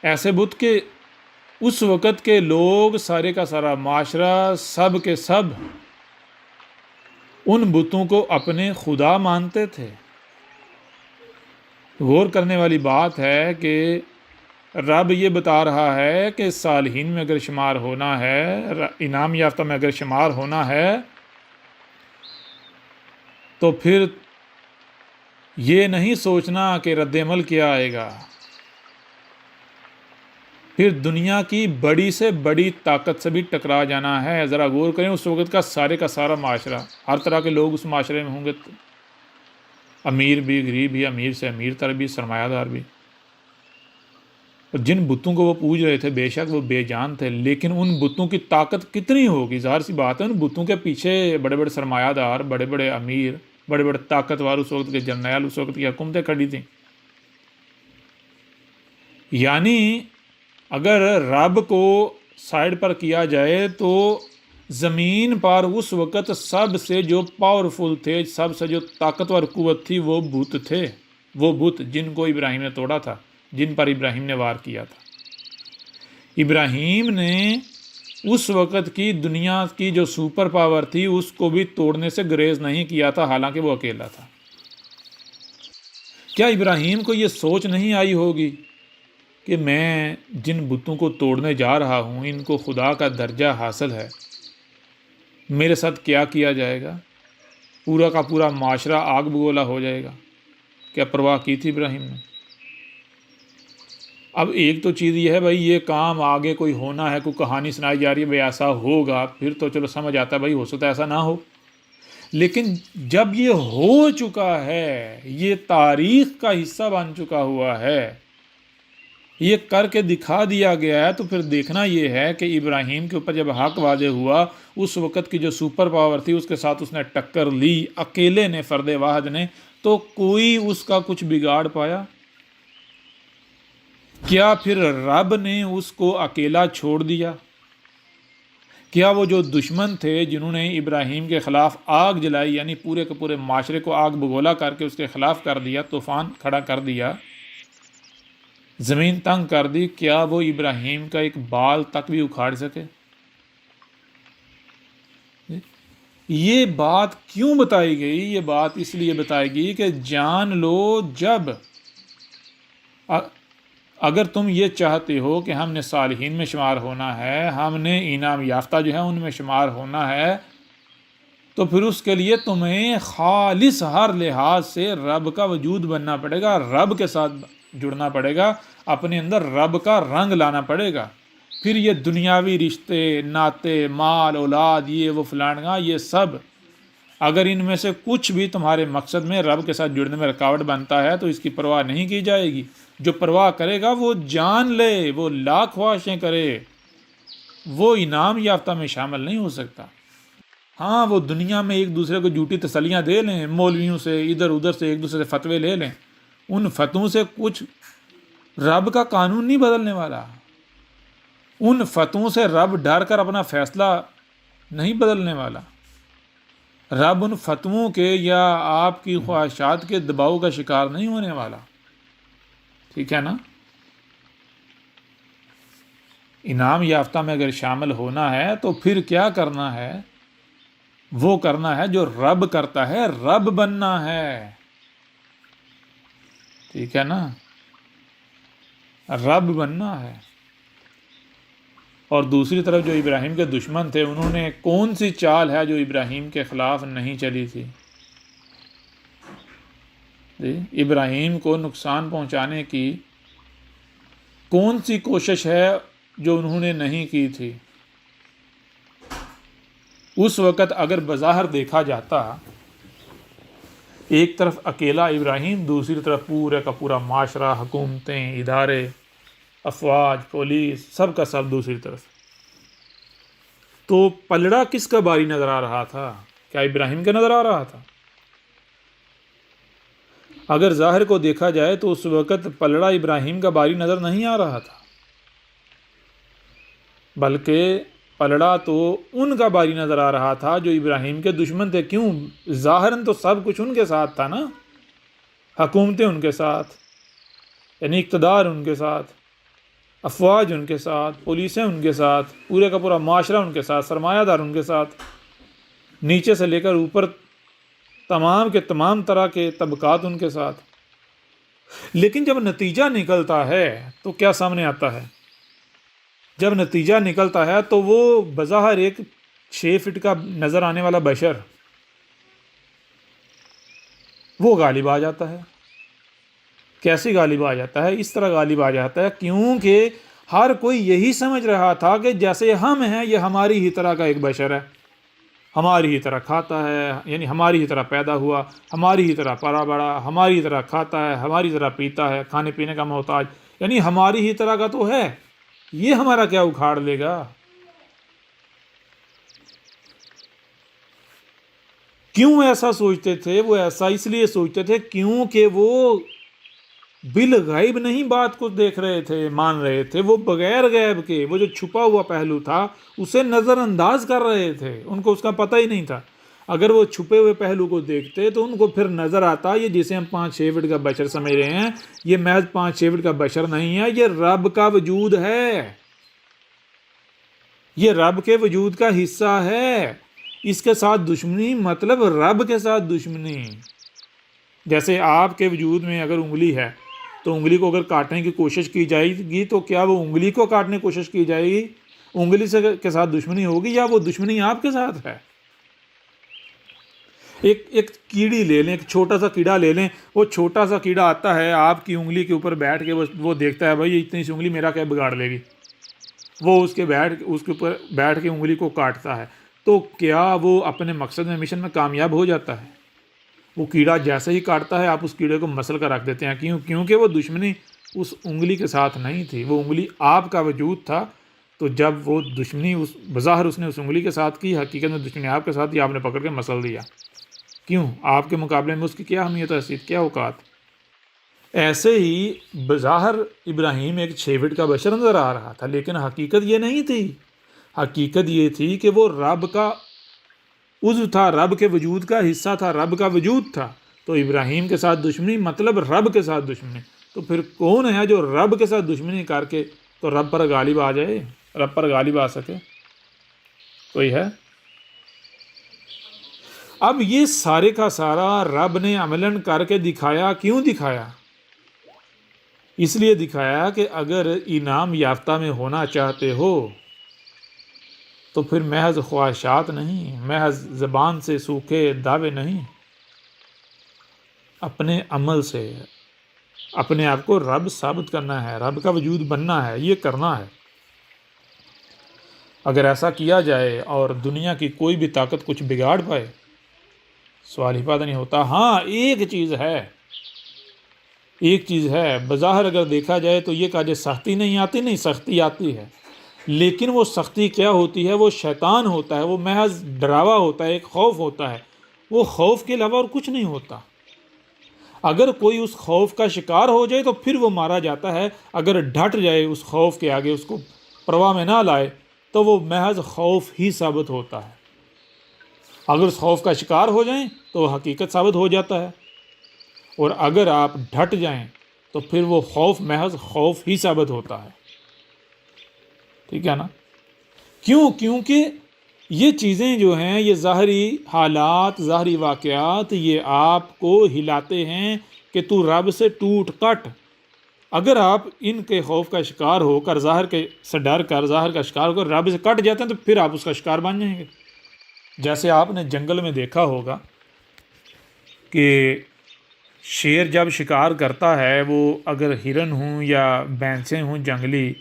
ایسے بت کہ اس وقت کے لوگ، سارے کا سارا معاشرہ، سب کے سب ان بتوں کو اپنے خدا مانتے تھے۔ غور کرنے والی بات ہے کہ رب یہ بتا رہا ہے کہ صالحین میں اگر شمار ہونا ہے، انعام یافتہ میں اگر شمار ہونا ہے، تو پھر یہ نہیں سوچنا کہ رد عمل کیا آئے گا، پھر دنیا کی بڑی سے بڑی طاقت سے بھی ٹکرا جانا ہے۔ ذرا غور کریں، اس وقت کا سارا معاشرہ، ہر طرح کے لوگ اس معاشرے میں ہوں گے، امیر بھی، غریب بھی، امیر سے امیر تر بھی، سرمایہ دار بھی۔ اور جن بتوں کو وہ پوج رہے تھے بے شک وہ بے جان تھے، لیکن ان بتوں کی طاقت کتنی ہوگی؟ ظاہر سی بات ہے ان بتوں کے پیچھے بڑے بڑے سرمایہ دار، بڑے بڑے امیر، بڑے بڑے طاقتور، اس وقت کے جرنیل، اس وقت کی حکومتیں کھڑی تھیں۔ یعنی اگر رب کو سائڈ پر کیا جائے تو زمین پر اس وقت سب سے جو پاورفل تھے، سب سے جو طاقتور قوت تھی، وہ بت تھے، وہ بت جن کو ابراہیم نے توڑا تھا، جن پر ابراہیم نے وار کیا تھا۔ ابراہیم نے اس وقت کی دنیا کی جو سپر پاور تھی اس کو بھی توڑنے سے گریز نہیں کیا تھا، حالانکہ وہ اکیلا تھا۔ کیا ابراہیم کو یہ سوچ نہیں آئی ہوگی کہ میں جن بتوں کو توڑنے جا رہا ہوں ان کو خدا کا درجہ حاصل ہے، میرے ساتھ کیا کیا جائے گا؟ پورا کا پورا معاشرہ آگ بگولا ہو جائے گا۔ کیا پرواہ کی تھی ابراہیم نے؟ اب ایک تو چیز یہ ہے بھائی یہ کام آگے کوئی ہونا ہے، کوئی کہانی سنائی جا رہی ہے بھائی ایسا ہوگا، پھر تو چلو سمجھ آتا ہے بھائی ہو سکتا ہے ایسا نہ ہو، لیکن جب یہ ہو چکا ہے، یہ تاریخ کا حصہ بن چکا ہوا ہے، یہ کر کے دکھا دیا گیا ہے، تو پھر دیکھنا یہ ہے کہ ابراہیم کے اوپر جب حق واضح ہوا، اس وقت کی جو سپر پاور تھی اس کے ساتھ اس نے ٹکر لی، اکیلے نے، فرد واحد نے، تو کوئی اس کا کچھ بگاڑ پایا؟ کیا پھر رب نے اس کو اکیلا چھوڑ دیا؟ کیا وہ جو دشمن تھے جنہوں نے ابراہیم کے خلاف آگ جلائی، یعنی پورے کے پورے معاشرے کو آگ بگولا کر کے اس کے خلاف کر دیا، طوفان کھڑا کر دیا، زمین تنگ کر دی، کیا وہ ابراہیم کا ایک بال تک بھی اکھاڑ سکے؟ یہ بات کیوں بتائی گئی؟ یہ بات اس لیے بتائی گئی کہ جان لو، جب اگر تم یہ چاہتے ہو کہ ہم نے صالحین میں شمار ہونا ہے، ہم نے انعام یافتہ جو ہے ان میں شمار ہونا ہے، تو پھر اس کے لیے تمہیں خالص ہر لحاظ سے رب کا وجود بننا پڑے گا، رب کے ساتھ جڑنا پڑے گا، اپنے اندر رب کا رنگ لانا پڑے گا۔ پھر یہ دنیاوی رشتے، ناطے، مال، اولاد، یہ وہ فلانگاں، یہ سب اگر ان میں سے کچھ بھی تمہارے مقصد میں رب کے ساتھ جڑنے میں رکاوٹ بنتا ہے تو اس کی پرواہ نہیں کی جائے گی۔ جو پرواہ کرے گا وہ جان لے، وہ لاکھ خواہشیں کرے، وہ انعام یافتہ میں شامل نہیں ہو سکتا۔ ہاں، وہ دنیا میں ایک دوسرے کو جھوٹی تسلیاں دے لیں، مولویوں سے ادھر ادھر سے ایک دوسرے سے فتوے لے لیں، ان فتووں سے کچھ رب کا قانون نہیں بدلنے والا۔ ان فتووں سے رب ڈر کر اپنا فیصلہ نہیں بدلنے والا۔ رب ان فتووں کے یا آپ کی خواہشات کے دباؤ کا شکار نہیں ہونے والا۔ ٹھیک ہے نا؟ انعام یافتہ میں اگر شامل ہونا ہے تو پھر کیا کرنا ہے؟ وہ کرنا ہے جو رب کرتا ہے، رب بننا ہے۔ ٹھیک ہے نا؟ رب بننا ہے۔ اور دوسری طرف جو ابراہیم کے دشمن تھے، انہوں نے کون سی چال ہے جو ابراہیم کے خلاف نہیں چلی تھی؟ ابراہیم کو نقصان پہنچانے کی کون سی کوشش ہے جو انہوں نے نہیں کی تھی؟ اس وقت اگر بظاہر دیکھا جاتا، ایک طرف اکیلا ابراہیم، دوسری طرف پورے کا پورا معاشرہ، حکومتیں، ادارے، افواج، پولیس، سب کا سب دوسری طرف، تو پلڑا کس کا باری نظر آ رہا تھا؟ کیا ابراہیم کا نظر آ رہا تھا؟ اگر ظاہر کو دیکھا جائے تو اس وقت پلڑا ابراہیم کا باری نظر نہیں آ رہا تھا، بلکہ پلڑا تو ان کا باری نظر آ رہا تھا جو ابراہیم کے دشمن تھے۔ کیوں؟ ظاہراً تو سب کچھ ان کے ساتھ تھا نا، حکومتیں ان کے ساتھ، یعنی اقتدار ان کے ساتھ، افواج ان کے ساتھ، پولیسیں ان کے ساتھ، پورے کا پورا معاشرہ ان کے ساتھ، سرمایہ دار ان کے ساتھ، نیچے سے لے کر اوپر تمام کے تمام طرح کے طبقات ان کے ساتھ۔ لیکن جب نتیجہ نکلتا ہے تو کیا سامنے آتا ہے؟ جب نتیجہ نکلتا ہے تو وہ بظاہر ایک 6 فٹ کا نظر آنے والا بشر وہ غالب آ جاتا ہے۔ کیسے غالب آ جاتا ہے؟ اس طرح غالب آ جاتا ہے کیونکہ ہر کوئی یہی سمجھ رہا تھا کہ جیسے ہم ہیں یہ ہماری ہی طرح کا ایک بشر ہے، ہماری ہی طرح کھاتا ہے، یعنی ہماری ہی طرح پیدا ہوا، ہماری ہی طرح پلا بڑا، ہماری ہی طرح کھاتا ہے، ہماری طرح پیتا ہے، کھانے پینے کا محتاج، یعنی ہماری ہی طرح کا تو ہے، یہ ہمارا کیا اکھاڑ لے گا؟ کیوں ایسا سوچتے تھے؟ وہ ایسا اس لیے سوچتے تھے کیونکہ وہ بالغیب نہیں بات کو دیکھ رہے تھے، مان رہے تھے، وہ بغیر غیب کے، وہ جو چھپا ہوا پہلو تھا اسے نظر انداز کر رہے تھے، ان کو اس کا پتہ ہی نہیں تھا۔ اگر وہ چھپے ہوئے پہلو کو دیکھتے تو ان کو پھر نظر آتا یہ جسے ہم 5-6 فٹ کا بشر سمجھ رہے ہیں، یہ محض 5-6 فٹ کا بشر نہیں ہے، یہ رب کا وجود ہے، یہ رب کے وجود کا حصہ ہے۔ اس کے ساتھ دشمنی مطلب رب کے ساتھ دشمنی۔ جیسے آپ کے وجود میں اگر انگلی ہے تو انگلی کو اگر کاٹنے کی کوشش کی جائے گی تو کیا وہ انگلی کو کاٹنے کی کوشش کی جائے گی، انگلی سے کے ساتھ دشمنی ہوگی، یا وہ دشمنی آپ کے ساتھ ہے؟ ایک کیڑی لے لیں، ایک چھوٹا سا کیڑا لے لیں، وہ چھوٹا سا کیڑا آتا ہے آپ کی انگلی کے اوپر بیٹھ کے وہ دیکھتا ہے بھائی اتنی سی انگلی میرا کیا بگاڑ لے گی، وہ اس کے اوپر بیٹھ کے انگلی کو کاٹتا ہے، تو کیا وہ اپنے مقصد میں مشن میں کامیاب ہو جاتا ہے؟ وہ کیڑا جیسے ہی کاٹتا ہے آپ اس کیڑے کو مسل کر رکھ دیتے ہیں، کیونکہ وہ دشمنی اس انگلی کے ساتھ نہیں تھی، وہ انگلی آپ کا وجود تھا۔ تو جب وہ دشمنی بظاہر اس نے اس انگلی کے ساتھ کی، حقیقت میں دشمنی آپ کے ساتھ ہی، آپ نے پکڑ کے مسل دیا۔ کیوں؟ آپ کے مقابلے میں اس کی کیا اہمیت و حیثیت، کیا اوقات؟ ایسے ہی بظاہر ابراہیم ایک 6 فٹ کا بشر نظر آ رہا تھا، لیکن حقیقت یہ نہیں تھی۔ حقیقت یہ تھی کہ وہ رب کا عضو تھا، رب کے وجود کا حصہ تھا، رب کا وجود تھا۔ تو ابراہیم کے ساتھ دشمنی مطلب رب کے ساتھ دشمنی۔ تو پھر کون ہے جو رب کے ساتھ دشمنی کر کے تو رب پر غالب آ جائے، رب پر غالب آ سکے؟ کوئی ہے؟ اب یہ سارے کا سارا رب نے عملاً کر کے دکھایا۔ کیوں دکھایا؟ اس لیے دکھایا کہ اگر انعام یافتہ میں ہونا چاہتے ہو تو پھر محض خواہشات نہیں، محض زبان سے سوکھے دعوے نہیں، اپنے عمل سے اپنے آپ کو رب ثابت کرنا ہے، رب کا وجود بننا ہے، یہ کرنا ہے۔ اگر ایسا کیا جائے اور دنیا کی کوئی بھی طاقت کچھ بگاڑ پائے سوال ہی پیدا نہیں ہوتا۔ ہاں ایک چیز ہے بظاہر اگر دیکھا جائے تو یہ کہا جائے سختی نہیں آتی، نہیں سختی آتی ہے، لیکن وہ سختی کیا ہوتی ہے؟ وہ شیطان ہوتا ہے، وہ محض ڈراوا ہوتا ہے، ایک خوف ہوتا ہے، وہ خوف کے علاوہ اور کچھ نہیں ہوتا۔ اگر کوئی اس خوف کا شکار ہو جائے تو پھر وہ مارا جاتا ہے، اگر ڈٹ جائے اس خوف کے آگے، اس کو پرواہ میں نہ لائے، تو وہ محض خوف ہی ثابت ہوتا ہے۔ اگر اس خوف کا شکار ہو جائیں تو وہ حقیقت ثابت ہو جاتا ہے، اور اگر آپ ڈٹ جائیں تو پھر وہ خوف محض خوف ہی ثابت ہوتا ہے۔ ٹھیک ہے نا؟ کیونکہ یہ چیزیں جو ہیں، یہ ظاہری حالات، ظاہری واقعات، یہ آپ کو ہلاتے ہیں کہ تو رب سے ٹوٹ کٹ۔ اگر آپ ان کے خوف کا شکار ہو کر، ظاہر کے سے ڈر کر، ظاہر کا شکار ہو کر رب سے کٹ جاتے ہیں تو پھر آپ اس کا شکار بن جائیں گے۔ جیسے آپ نے جنگل میں دیکھا ہوگا کہ شیر جب شکار کرتا ہے، وہ اگر ہرن ہوں یا بھینسیں ہوں جنگلی،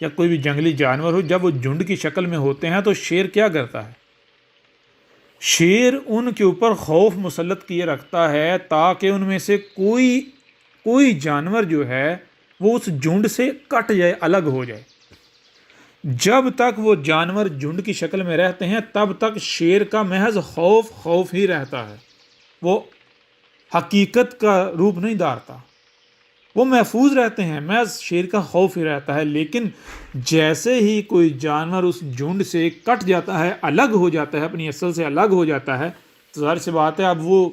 یا کوئی بھی جنگلی جانور ہو، جب وہ جھنڈ کی شکل میں ہوتے ہیں تو شیر کیا کرتا ہے؟ شیر ان کے اوپر خوف مسلط کیے رکھتا ہے تاکہ ان میں سے کوئی جانور جو ہے وہ اس جھنڈ سے کٹ جائے، الگ ہو جائے۔ جب تک وہ جانور جھنڈ کی شکل میں رہتے ہیں تب تک شیر کا محض خوف ہی رہتا ہے، وہ حقیقت کا روپ نہیں دھارتا، وہ محفوظ رہتے ہیں، محض شیر کا خوف ہی رہتا ہے۔ لیکن جیسے ہی کوئی جانور اس جھنڈ سے کٹ جاتا ہے، الگ ہو جاتا ہے، اپنی اصل سے الگ ہو جاتا ہے، تو ظاہر سی بات ہے اب وہ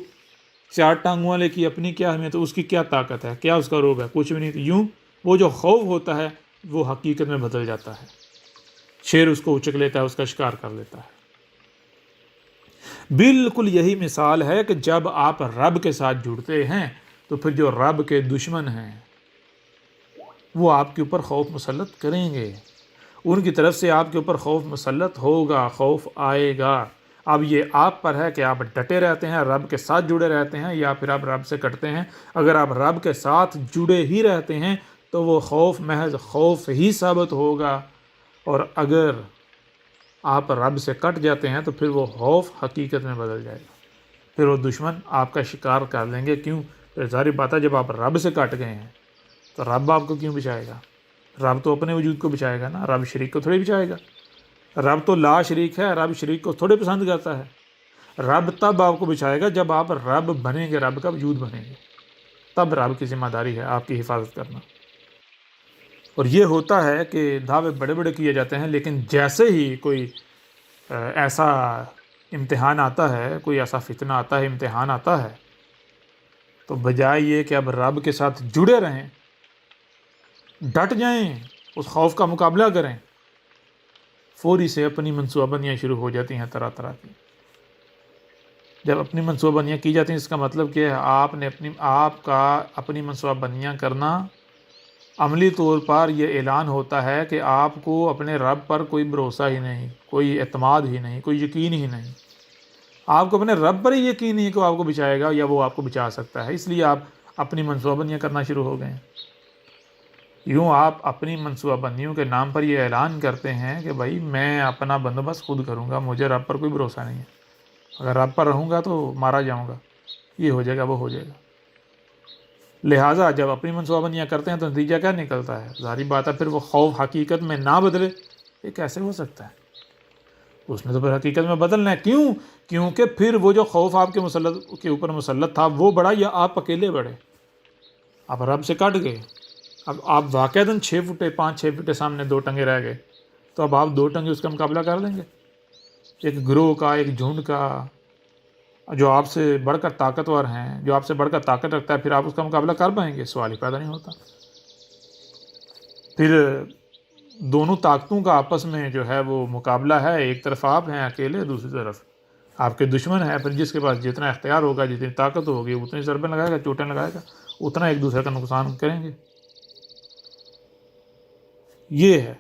چار ٹانگوں والے کی اپنی کیا اہمیت ہے، اس کی کیا طاقت ہے، کیا اس کا روب ہے، کچھ بھی نہیں۔ تو یوں وہ جو خوف ہوتا ہے وہ حقیقت میں بدل جاتا ہے، شیر اس کو اچک لیتا ہے، اس کا شکار کر لیتا ہے۔ بالکل یہی مثال ہے کہ جب آپ رب کے ساتھ جڑتے ہیں تو پھر جو رب کے دشمن ہیں وہ آپ کے اوپر خوف مسلط کریں گے، ان کی طرف سے آپ کے اوپر خوف مسلط ہوگا، خوف آئے گا۔ اب یہ آپ پر ہے کہ آپ ڈٹے رہتے ہیں، رب کے ساتھ جڑے رہتے ہیں، یا پھر آپ رب سے کٹتے ہیں۔ اگر آپ رب کے ساتھ جڑے ہی رہتے ہیں تو وہ خوف محض خوف ہی ثابت ہوگا، اور اگر آپ رب سے کٹ جاتے ہیں تو پھر وہ خوف حقیقت میں بدل جائے گا، پھر وہ دشمن آپ کا شکار کر لیں گے۔ کیوں؟ پھر ظاہر بات ہے جب آپ رب سے کٹ گئے ہیں تو رب آپ کو کیوں بچائے گا؟ رب تو اپنے وجود کو بچائے گا نا، رب شریک کو تھوڑی بچائے گا۔ رب تو لا شریک ہے، رب شریک کو تھوڑے پسند کرتا ہے۔ رب تب آپ کو بچائے گا جب آپ رب بنیں گے، رب کا وجود بنیں گے، تب رب کی ذمہ داری ہے آپ کی حفاظت کرنا۔ اور یہ ہوتا ہے کہ دعوے بڑے بڑے کیے جاتے ہیں، لیکن جیسے ہی کوئی ایسا امتحان آتا ہے، کوئی ایسا فتنہ آتا ہے، امتحان آتا ہے، تو بجائے یہ کہ اب رب کے ساتھ جڑے رہیں، ڈٹ جائیں، اس خوف کا مقابلہ کریں، فوری سے اپنی منصوبہ بندیاں شروع ہو جاتی ہیں طرح طرح کی۔ جب اپنی منصوبہ بندیاں کی جاتی ہیں اس کا مطلب کہ آپ کا اپنی منصوبہ بندیاں کرنا، عملی طور پر یہ اعلان ہوتا ہے کہ آپ کو اپنے رب پر کوئی بھروسہ ہی نہیں، کوئی اعتماد ہی نہیں، کوئی یقین ہی نہیں۔ آپ کو اپنے رب پر ہی یقین نہیں ہے کہ وہ آپ کو بچائے گا یا وہ آپ کو بچا سکتا ہے، اس لیے آپ اپنی منصوبہ بندیاں کرنا شروع ہو گئے ہیں۔ یوں آپ اپنی منصوبہ بندیوں کے نام پر یہ اعلان کرتے ہیں کہ بھائی میں اپنا بندوبست خود کروں گا، مجھے رب پر کوئی بھروسہ نہیں ہے، اگر رب پر رہوں گا تو مارا جاؤں گا، یہ ہو جائے گا، وہ ہو جائے گا۔ لہٰذا جب اپنی منصوبہ بندیاں کرتے ہیں تو نتیجہ کیا نکلتا ہے؟ ظاہری بات ہے پھر وہ خوف حقیقت میں نہ بدلے، یہ کیسے ہو سکتا ہے؟ اس نے تو پھر حقیقت میں بدلنا ہے۔ کیوں؟ کیونکہ پھر وہ جو خوف آپ کے اوپر مسلط تھا وہ بڑا یا آپ اکیلے بڑھے؟ آپ رب سے کٹ گئے، اب آپ واقعتاً 6 فٹے 5-6 فٹے سامنے 2 ٹنگے رہ گئے، تو اب آپ 2 ٹنگے اس کا مقابلہ کر لیں گے؟ ایک گروہ کا، ایک جھنڈ کا، جو آپ سے بڑھ کر طاقتور ہیں، جو آپ سے بڑھ کر طاقت رکھتا ہے، پھر آپ اس کا مقابلہ کر پائیں گے؟ سوال ہی پیدا نہیں ہوتا۔ پھر دونوں طاقتوں کا آپس میں جو ہے وہ مقابلہ ہے، ایک طرف آپ ہیں اکیلے، دوسری طرف آپ کے دشمن ہیں، پھر جس کے پاس جتنا اختیار ہوگا، جتنی طاقت ہوگی، اتنی ضربیں لگائے گا، چوٹیں لگائے گا، اتنا ایک دوسرے کا نقصان کریں گے۔ یہ ہے۔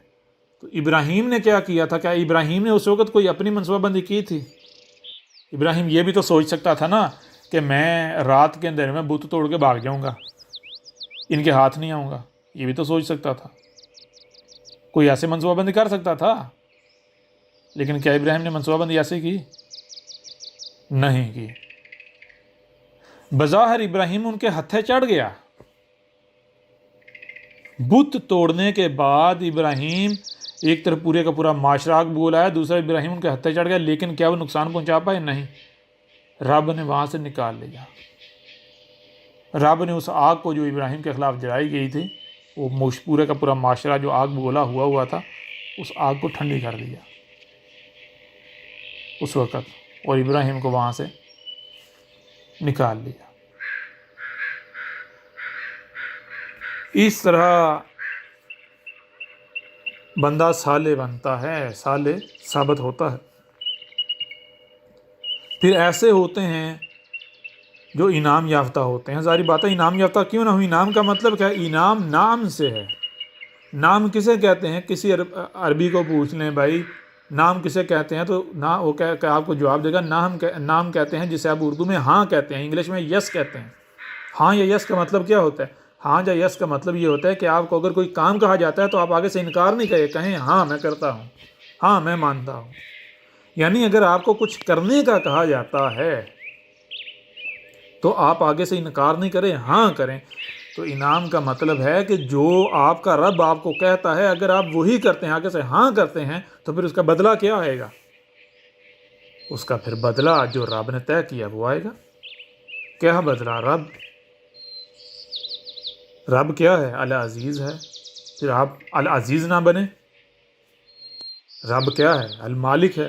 تو ابراہیم نے کیا کیا تھا؟ کیا ابراہیم نے اس وقت کوئی اپنی منصوبہ بندی کی تھی؟ ابراہیم یہ بھی تو سوچ سکتا تھا نا کہ میں رات کے اندھیرے میں بت توڑ کے بھاگ جاؤں گا، ان کے ہاتھ نہیں آؤں گا، یہ بھی تو سوچ سکتا تھا، کوئی ایسے منصوبہ بندی کر سکتا تھا۔ لیکن کیا ابراہیم نے منصوبہ بندی ایسے کی؟ نہیں کی۔ بظاہر ابراہیم ان کے ہتھے چڑھ گیا. بت توڑنے کے بعد ابراہیم ایک طرف پورے کا پورا معاشرہ آگ بولا ہے، دوسرا ابراہیم ان کے ہتھے چڑھ گیا، لیکن کیا وہ نقصان پہنچا پائے؟ نہیں. رب نے وہاں سے نکال لیا. رب نے اس آگ کو جو ابراہیم کے خلاف جلائی گئی تھی، وہ پورے کا پورا معاشرہ جو آگ بگولا ہوا تھا، اس آگ کو ٹھنڈی کر دیا اس وقت، اور ابراہیم کو وہاں سے نکال لیا. اس طرح بندہ صالح بنتا ہے، صالح ثابت ہوتا ہے. پھر ایسے ہوتے ہیں جو انعام یافتہ ہوتے ہیں. ظاہری بات ہے انعام یافتہ کیوں نہ ہو؟ انعام کا مطلب کیا ہے؟ انعام نام سے ہے. نام کسے کہتے ہیں؟ کسی عربی کو پوچھ لیں بھائی نام کسے کہتے ہیں، تو نہ وہ آپ کو جواب دے گا نام کہتے ہیں جسے آپ اردو میں ہاں کہتے ہیں، انگلش میں یس کہتے ہیں. ہاں یا یس کا مطلب کیا ہوتا ہے؟ ہاں یا یس کا مطلب یہ ہوتا ہے کہ آپ کو اگر کوئی کام کہا جاتا ہے تو آپ آگے سے انکار نہیں کہیں ہاں میں کرتا ہوں، ہاں میں مانتا ہوں. یعنی اگر آپ کو کچھ کرنے کا کہا جاتا ہے تو آپ آگے سے انکار نہیں کریں، ہاں کریں. تو انعام کا مطلب ہے کہ جو آپ کا رب آپ کو کہتا ہے اگر آپ وہی کرتے ہیں، آگے سے ہاں کرتے ہیں، تو پھر اس کا بدلہ کیا آئے گا؟ اس کا پھر بدلہ جو رب نے طے کیا وہ آئے گا. کیا بدلہ؟ رب کیا ہے؟ العزیز ہے. پھر آپ العزیز نہ بنے. رب کیا ہے؟ المالک ہے.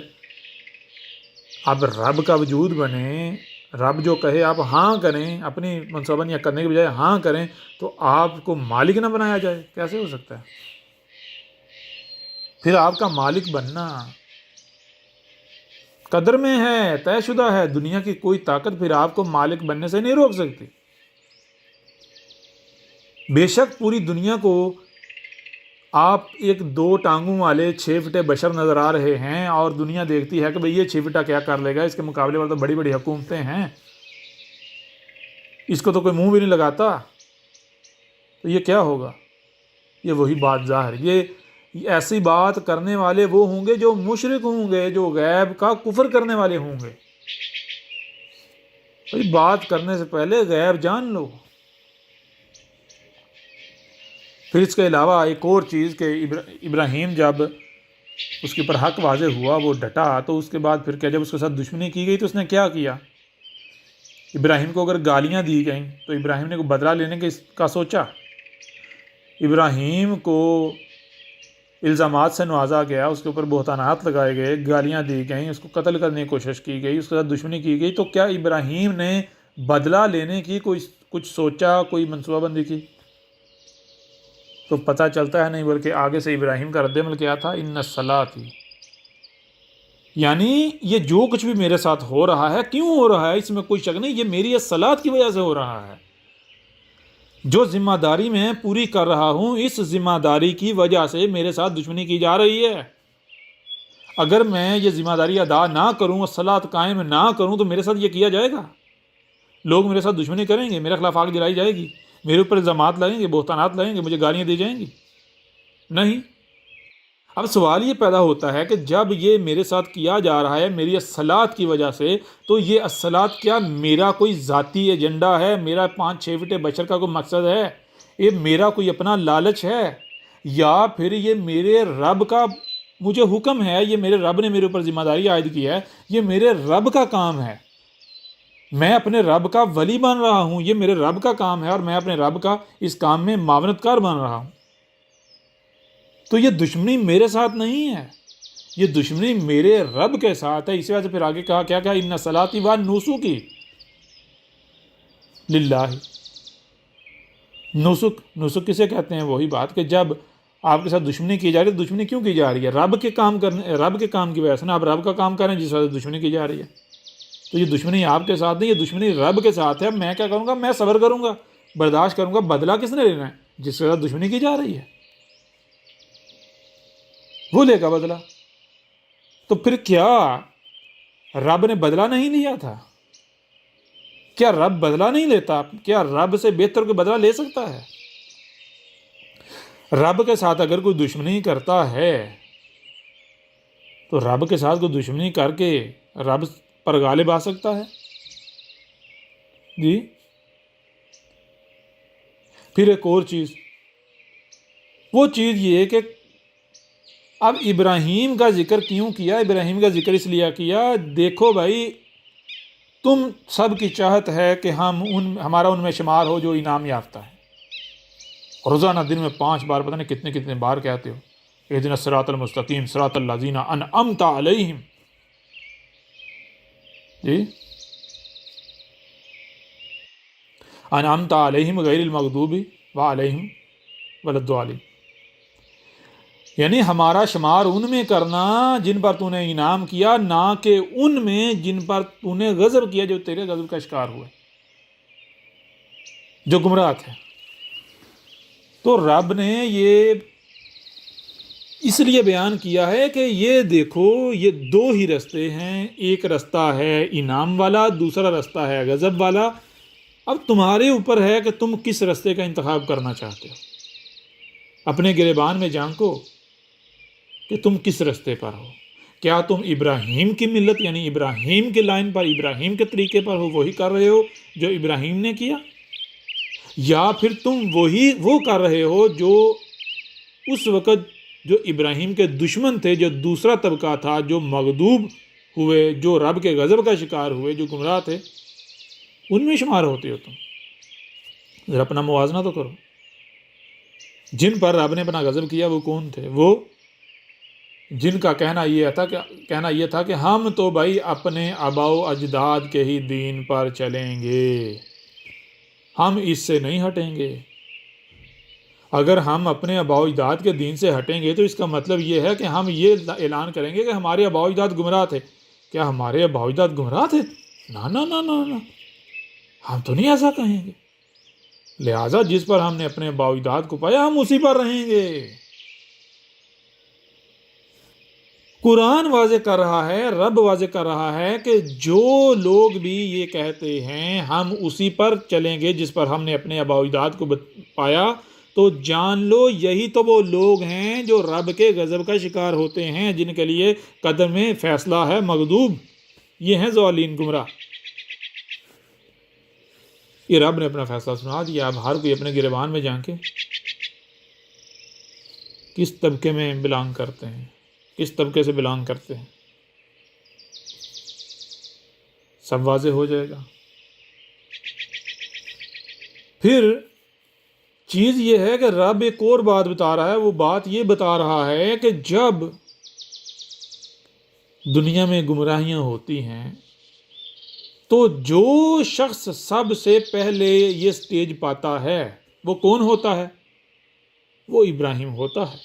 اب رب کا وجود بنے، رب جو کہے آپ ہاں کریں، اپنی منصوبہ یا کرنے کے بجائے ہاں کریں، تو آپ کو مالک نہ بنایا جائے؟ کیسے ہو سکتا ہے؟ پھر آپ کا مالک بننا قدر میں ہے، طے شدہ ہے. دنیا کی کوئی طاقت پھر آپ کو مالک بننے سے نہیں روک سکتی. بے شک پوری دنیا کو آپ ایک 2 ٹانگوں والے 6 فٹے بشر نظر آ رہے ہیں، اور دنیا دیکھتی ہے کہ بھئی یہ 6 فٹا کیا کر لے گا، اس کے مقابلے میں تو بڑی بڑی حکومتیں ہیں، اس کو تو کوئی منہ بھی نہیں لگاتا. تو یہ کیا ہوگا؟ یہ وہی بات ظاہر. یہ ایسی بات کرنے والے وہ ہوں گے جو مشرک ہوں گے، جو غیب کا کفر کرنے والے ہوں گے. بھئی بات کرنے سے پہلے غیب جان لو. پھر اس کے علاوہ ایک اور چیز کہ ابراہیم جب اس کے اوپر حق واضح ہوا وہ ڈٹا، تو اس کے بعد پھر کیا، جب اس کے ساتھ دشمنی کی گئی تو اس نے کیا کیا؟ ابراہیم کو اگر گالیاں دی گئیں تو ابراہیم نے کوئی بدلہ لینے کا سوچا؟ ابراہیم کو الزامات سے نوازا گیا، اس کے اوپر بہتانات لگائے گئے، گالیاں دی گئیں، اس کو قتل کرنے کی کوشش کی گئی، اس کے ساتھ دشمنی کی گئی. تو کیا ابراہیم نے بدلہ لینے کی کچھ سوچا، کوئی منصوبہ بندی کی؟ تو پتہ چلتا ہے نہیں، بلکہ آگے سے ابراہیم کا رد عمل کیا تھا؟ ان الصلاۃ، یعنی یہ جو کچھ بھی میرے ساتھ ہو رہا ہے، کیوں ہو رہا ہے اس میں کوئی شک نہیں، یہ میری الصلاۃ کی وجہ سے ہو رہا ہے. جو ذمہ داری میں پوری کر رہا ہوں، اس ذمہ داری کی وجہ سے میرے ساتھ دشمنی کی جا رہی ہے. اگر میں یہ ذمہ داری ادا نہ کروں، الصلاۃ قائم نہ کروں، تو میرے ساتھ یہ کیا جائے گا. لوگ میرے ساتھ دشمنی کریں گے، میرے خلاف آگ جلائی جائے گی، میرے اوپر الزامات لگیں گے، بہتانات لگیں گے، مجھے گالیاں دی جائیں گی. نہیں. اب سوال یہ پیدا ہوتا ہے کہ جب یہ میرے ساتھ کیا جا رہا ہے میری الصلاۃ کی وجہ سے، تو یہ الصلاۃ کیا میرا کوئی ذاتی ایجنڈا ہے؟ میرا 5-6 فٹے بشر کا کوئی مقصد ہے؟ یہ میرا کوئی اپنا لالچ ہے؟ یا پھر یہ میرے رب کا مجھے حکم ہے، یہ میرے رب نے میرے اوپر ذمہ داری عائد کی ہے، یہ میرے رب کا کام ہے، میں اپنے رب کا ولی بن رہا ہوں، یہ میرے رب کا کام ہے، اور میں اپنے رب کا اس کام میں معاونت کار بن رہا ہوں. تو یہ دشمنی میرے ساتھ نہیں ہے، یہ دشمنی میرے رب کے ساتھ ہے. اسی وجہ سے پھر آگے کہا کیا کہا؟ ان صلاتی و نسکی للہ. نسک کسے کہتے ہیں؟ وہی بات کہ جب آپ کے ساتھ دشمنی کی جا رہی ہے، دشمنی کیوں کی جا رہی ہے؟ رب کے کام کی وجہ سے نا. آپ رب کا کام کریں جس وجہ سے دشمنی کی جا رہی ہے. تو یہ دشمنی آپ کے ساتھ نہیں، یہ دشمنی رب کے ساتھ ہے. میں کیا کروں گا؟ میں صبر کروں گا، برداشت کروں گا. بدلہ کس نے لینا ہے؟ جس کے ساتھ دشمنی کی جا رہی ہے وہ لے گا بدلہ. تو پھر کیا رب نے بدلہ نہیں لیا تھا؟ کیا رب بدلہ نہیں لیتا؟ کیا رب سے بہتر کوئی بدلہ لے سکتا ہے؟ رب کے ساتھ اگر کوئی دشمنی کرتا ہے تو رب کے ساتھ کوئی دشمنی کر کے رب پر غالب آ سکتا ہے؟ جی پھر ایک اور چیز، وہ چیز یہ کہ اب ابراہیم کا ذکر کیوں کیا؟ ابراہیم کا ذکر اس لیے کیا، دیکھو بھائی تم سب کی چاہت ہے کہ ہمارا ان میں شمار ہو جو انعام یافتہ ہے، روزانہ دن میں 5 بار، پتہ نہیں کتنے کتنے بار کہتے ہو اہدنا الصراط المستقیم صراط الذین انعمت علیہم، جی انعمت علیہم غیر المغضوب علیہم ولا الضالین، یعنی ہمارا شمار ان میں کرنا جن پر تو نے انعام کیا، نہ کہ ان میں جن پر تو نے غضب کیا، جو تیرے غضب کا شکار ہوئے، جو گمراہ تھے۔ تو رب نے یہ اس لیے بیان کیا ہے کہ یہ دیکھو یہ 2 ہی رستے ہیں، ایک رستہ ہے انعام والا، دوسرا رستہ ہے غضب والا۔ اب تمہارے اوپر ہے کہ تم کس رستے کا انتخاب کرنا چاہتے ہو، اپنے گریبان میں جھانکو کہ تم کس رستے پر ہو۔ کیا تم ابراہیم کی ملت یعنی ابراہیم کے لائن پر، ابراہیم کے طریقے پر ہو، وہی کر رہے ہو جو ابراہیم نے کیا، یا پھر تم وہ کر رہے ہو جو اس وقت جو ابراہیم کے دشمن تھے، جو دوسرا طبقہ تھا، جو مغضوب ہوئے، جو رب کے غضب کا شکار ہوئے، جو گمراہ تھے، ان میں شمار ہوتے ہو تم؟ ذرا اپنا موازنہ تو کرو۔ جن پر رب نے اپنا غضب کیا وہ کون تھے؟ وہ جن کا کہنا یہ تھا کہ ہم تو بھائی اپنے آباء و اجداد کے ہی دین پر چلیں گے، ہم اس سے نہیں ہٹیں گے۔ اگر ہم اپنے آباء و اجداد کے دین سے ہٹیں گے تو اس کا مطلب یہ ہے کہ ہم یہ اعلان کریں گے کہ ہمارے آباء و اجداد گمراہ تھے۔ کیا ہمارے آباء و اجداد گمراہ تھے؟ نا نا نا نا نا، ہم تو نہیں ایسا کہیں گے۔ لہٰذا جس پر ہم نے اپنے آباء و اجداد کو پایا ہم اسی پر رہیں گے۔ قرآن واضح کر رہا ہے، رب واضح کر رہا ہے کہ جو لوگ بھی یہ کہتے ہیں ہم اسی پر چلیں گے جس پر ہم نے اپنے آباء و اجداد کو پایا، تو جان لو یہی تو وہ لوگ ہیں جو رب کے غضب کا شکار ہوتے ہیں، جن کے لیے قدم فیصلہ ہے مغضوب، یہ ہیں ضالین گمراہ۔ یہ رب نے اپنا فیصلہ سنا دیا، اب ہر کوئی اپنے گریبان میں جھانکے کس طبقے میں بلانگ کرتے ہیں، کس طبقے سے بلانگ کرتے ہیں، سب واضح ہو جائے گا۔ پھر چیز یہ ہے کہ رب ایک اور بات بتا رہا ہے، وہ بات یہ بتا رہا ہے کہ جب دنیا میں گمراہیاں ہوتی ہیں تو جو شخص سب سے پہلے یہ سٹیج پاتا ہے وہ کون ہوتا ہے؟ وہ ابراہیم ہوتا ہے۔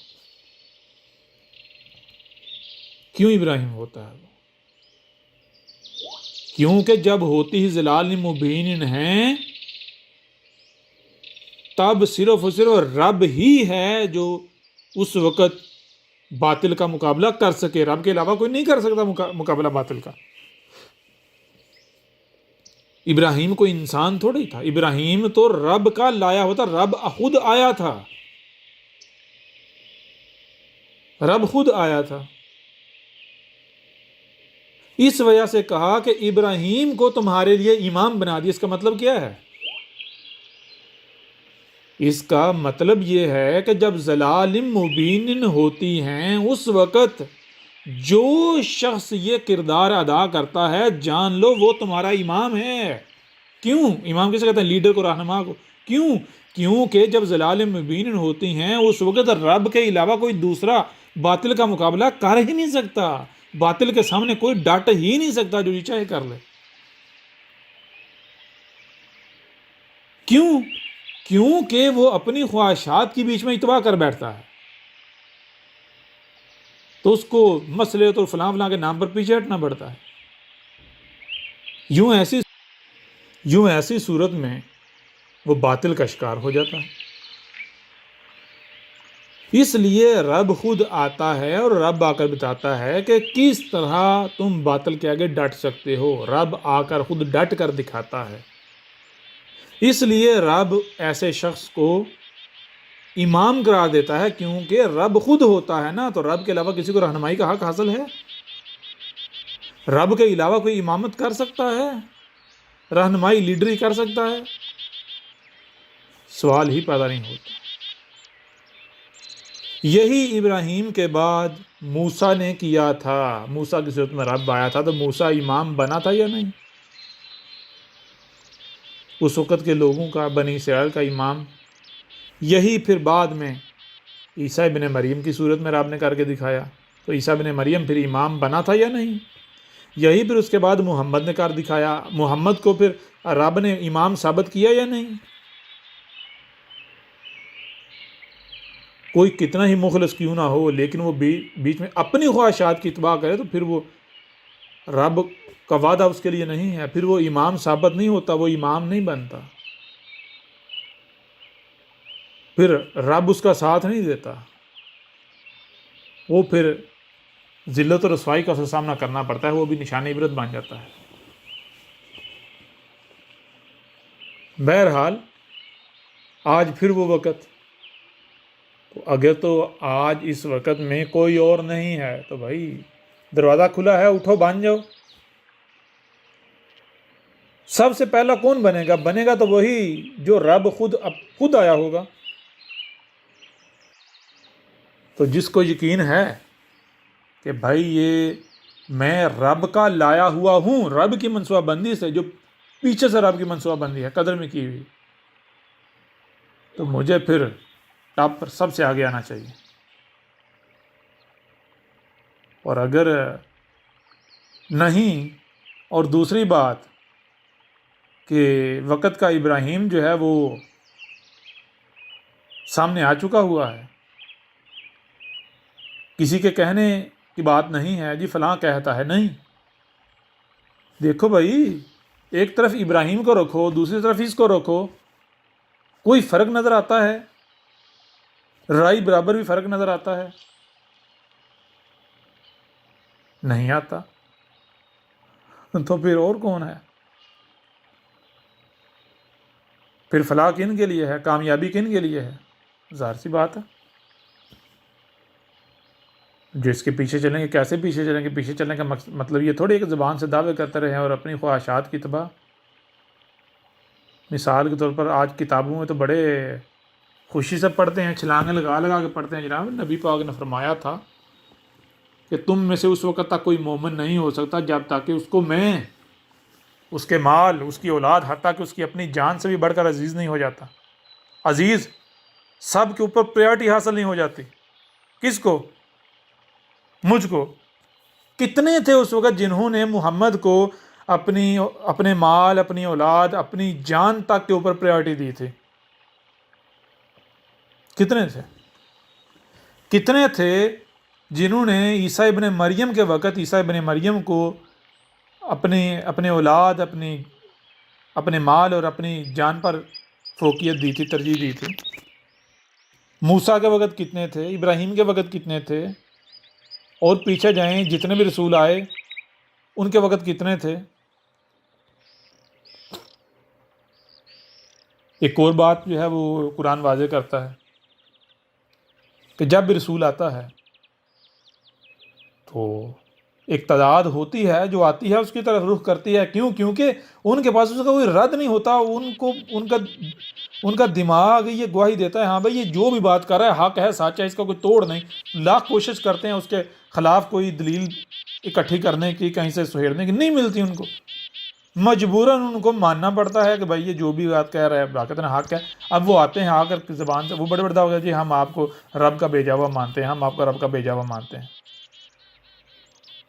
کیوں ابراہیم ہوتا ہے؟ کیونکہ جب ہوتی ہی ضلال مبین ہیں تب صرف اور صرف رب ہی ہے جو اس وقت باطل کا مقابلہ کر سکے، رب کے علاوہ کوئی نہیں کر سکتا مقابلہ باطل کا۔ ابراہیم کوئی انسان تھوڑی تھا، ابراہیم تو رب کا لایا ہوتا، رب خود آیا تھا، رب خود آیا تھا۔ اس وجہ سے کہا کہ ابراہیم کو تمہارے لیے امام بنا دیا۔ اس کا مطلب کیا ہے؟ اس کا مطلب یہ ہے کہ جب ضلال مبین ہوتی ہیں اس وقت جو شخص یہ کردار ادا کرتا ہے جان لو وہ تمہارا امام ہے۔ کیوں؟ امام کسے کہتے ہیں؟ لیڈر کو، رہنما کو۔ کیونکہ جب ضلال مبین ہوتی ہیں اس وقت رب کے علاوہ کوئی دوسرا باطل کا مقابلہ کر ہی نہیں سکتا، باطل کے سامنے کوئی ڈٹ ہی نہیں سکتا، جو چاہے کر لے۔ کیونکہ وہ اپنی خواہشات کی بیچ میں اتباع کر بیٹھتا ہے، تو اس کو مسئلے تو فلاں فلاں کے نام پر پیچھے ہٹنا پڑتا ہے۔ یوں ایسی صورت میں وہ باطل کا شکار ہو جاتا ہے۔ اس لیے رب خود آتا ہے اور رب آ کر بتاتا ہے کہ کس طرح تم باطل کے آگے ڈٹ سکتے ہو۔ رب آ کر خود ڈٹ کر دکھاتا ہے۔ اس لیے رب ایسے شخص کو امام قرار دیتا ہے، کیونکہ رب خود ہوتا ہے نا، تو رب کے علاوہ کسی کو رہنمائی کا حق حاصل ہے؟ رب کے علاوہ کوئی امامت کر سکتا ہے؟ رہنمائی لیڈری کر سکتا ہے؟ سوال ہی پیدا نہیں ہوتا۔ یہی ابراہیم کے بعد موسیٰ نے کیا تھا۔ موسیٰ کی صورت میں رب آیا تھا، تو موسیٰ امام بنا تھا یا نہیں؟ اس وقت کے لوگوں کا، بنی اسرائیل کا امام۔ یہی پھر بعد میں عیسیٰ ابن مریم کی صورت میں رب نے کر کے دکھایا، تو عیسیٰ ابن مریم پھر امام بنا تھا یا نہیں؟ یہی پھر اس کے بعد محمد نے کر دکھایا، محمد کو پھر رب نے امام ثابت کیا یا نہیں؟ کوئی کتنا ہی مخلص کیوں نہ ہو، لیکن وہ بیچ میں اپنی خواہشات کی اتباع کرے تو پھر وہ رب کا وعدہ اس کے لیے نہیں ہے، پھر وہ امام ثابت نہیں ہوتا، وہ امام نہیں بنتا، پھر رب اس کا ساتھ نہیں دیتا، وہ پھر ذلت و رسوائی کا سامنا کرنا پڑتا ہے، وہ بھی نشان عبرت بن جاتا ہے۔ بہرحال آج پھر وہ وقت، اگر تو آج اس وقت میں کوئی اور نہیں ہے تو بھائی دروازہ کھلا ہے، اٹھو بن جاؤ۔ سب سے پہلا کون بنے گا؟ بنے گا تو وہی جو رب خود آیا ہوگا۔ تو جس کو یقین ہے کہ بھائی یہ میں رب کا لایا ہوا ہوں، رب کی منصوبہ بندی سے، جو پیچھے سے رب کی منصوبہ بندی ہے قدر میں کی ہوئی، تو مجھے پھر ٹاپ پر سب سے آگے آنا چاہیے۔ اور اگر نہیں، اور دوسری بات کہ وقت کا ابراہیم جو ہے وہ سامنے آ چکا ہوا ہے، کسی کے کہنے کی بات نہیں ہے جی فلاں کہتا ہے، نہیں۔ دیکھو بھائی، ایک طرف ابراہیم کو رکھو، دوسری طرف اس کو رکھو، کوئی فرق نظر آتا ہے؟ رائے برابر بھی فرق نظر آتا ہے؟ نہیں آتا۔ تو پھر اور کون ہے؟ پھر فلاح کن کے لیے ہے؟ کامیابی کن کے لیے ہے؟ ظاہر سی بات ہے، جس کے پیچھے چلیں گے، کیسے پیچھے چلیں گے؟ پیچھے چلنے کا مطلب یہ تھوڑی ہے کہ زبان سے دعوے کرتے رہیں اور اپنی خواہشات کی تباہ۔ مثال کے طور پر آج کتابوں میں تو بڑے خوشی سے پڑھتے ہیں، چھلانگیں لگا لگا کے پڑھتے ہیں، جناب نبی پاک نے فرمایا تھا کہ تم میں سے اس وقت تک کوئی مومن نہیں ہو سکتا جب تک کہ اس کو میں، اس کے مال، اس کی اولاد، حتیٰ کہ اس کی اپنی جان سے بھی بڑھ کر عزیز نہیں ہو جاتا۔ عزیز سب کے اوپر پریورٹی حاصل نہیں ہو جاتی۔ کس کو؟ مجھ کو۔ کتنے تھے اس وقت جنہوں نے محمد کو اپنے مال، اپنی اولاد، اپنی جان تک کے اوپر پریورٹی دی تھی؟ کتنے تھے؟ کتنے تھے جنہوں نے عیسیٰ ابن مریم کے وقت عیسیٰ ابن مریم کو اپنے اولاد، اپنے مال اور اپنی جان پر فوقیت دی تھی، ترجیح دی تھی؟ موسیٰ کے وقت کتنے تھے؟ ابراہیم کے وقت کتنے تھے؟ اور پیچھے جائیں جتنے بھی رسول آئے ان کے وقت کتنے تھے؟ ایک اور بات جو ہے وہ قرآن واضح کرتا ہے کہ جب بھی رسول آتا ہے تو ایک تعداد ہوتی ہے جو آتی ہے، اس کی طرف رخ کرتی ہے۔ کیوں؟ کیونکہ ان کے پاس اس کا کوئی رد نہیں ہوتا، ان کا دماغ یہ گواہی دیتا ہے ہاں بھائی یہ جو بھی بات کر رہا ہے حق ہے، سچ ہے، اس کا کوئی توڑ نہیں۔ لاکھ کوشش کرتے ہیں اس کے خلاف کوئی دلیل اکٹھی کرنے کی، کہیں سے سہیڑنے کی، نہیں ملتی ان کو، مجبوراً ان کو ماننا پڑتا ہے کہ بھائی یہ جو بھی بات کہہ رہا ہے باقاعدہ حق ہے۔ اب وہ آتے ہیں آ کر زبان سے، وہ بڑے بڑا ہو گیا جی ہم آپ کو رب کا بھیجا ہوا مانتے ہیں، ہم آپ کو رب کا بھیجا ہوا مانتے ہیں۔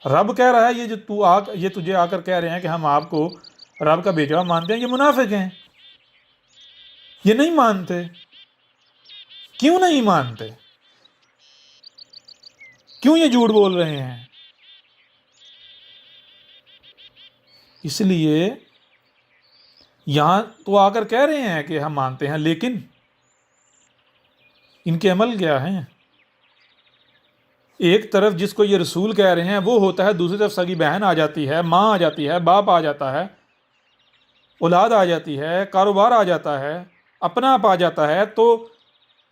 رب کہہ رہا ہے یہ تجھے آ کر کہہ رہے ہیں کہ ہم آپ کو رب کا بھیجا ہوا مانتے ہیں، یہ منافق ہیں، یہ نہیں مانتے۔ کیوں نہیں مانتے؟ کیوں یہ جھوٹ بول رہے ہیں؟ اس لیے یہاں تو آ کر کہہ رہے ہیں کہ ہم مانتے ہیں، لیکن ان کے عمل کیا ہیں؟ ایک طرف جس کو یہ رسول کہہ رہے ہیں وہ ہوتا ہے، دوسری طرف سگی بہن آ جاتی ہے، ماں آ جاتی ہے، باپ آ جاتا ہے، اولاد آ جاتی ہے، کاروبار آ جاتا ہے، اپنا آپ آ جاتا ہے، تو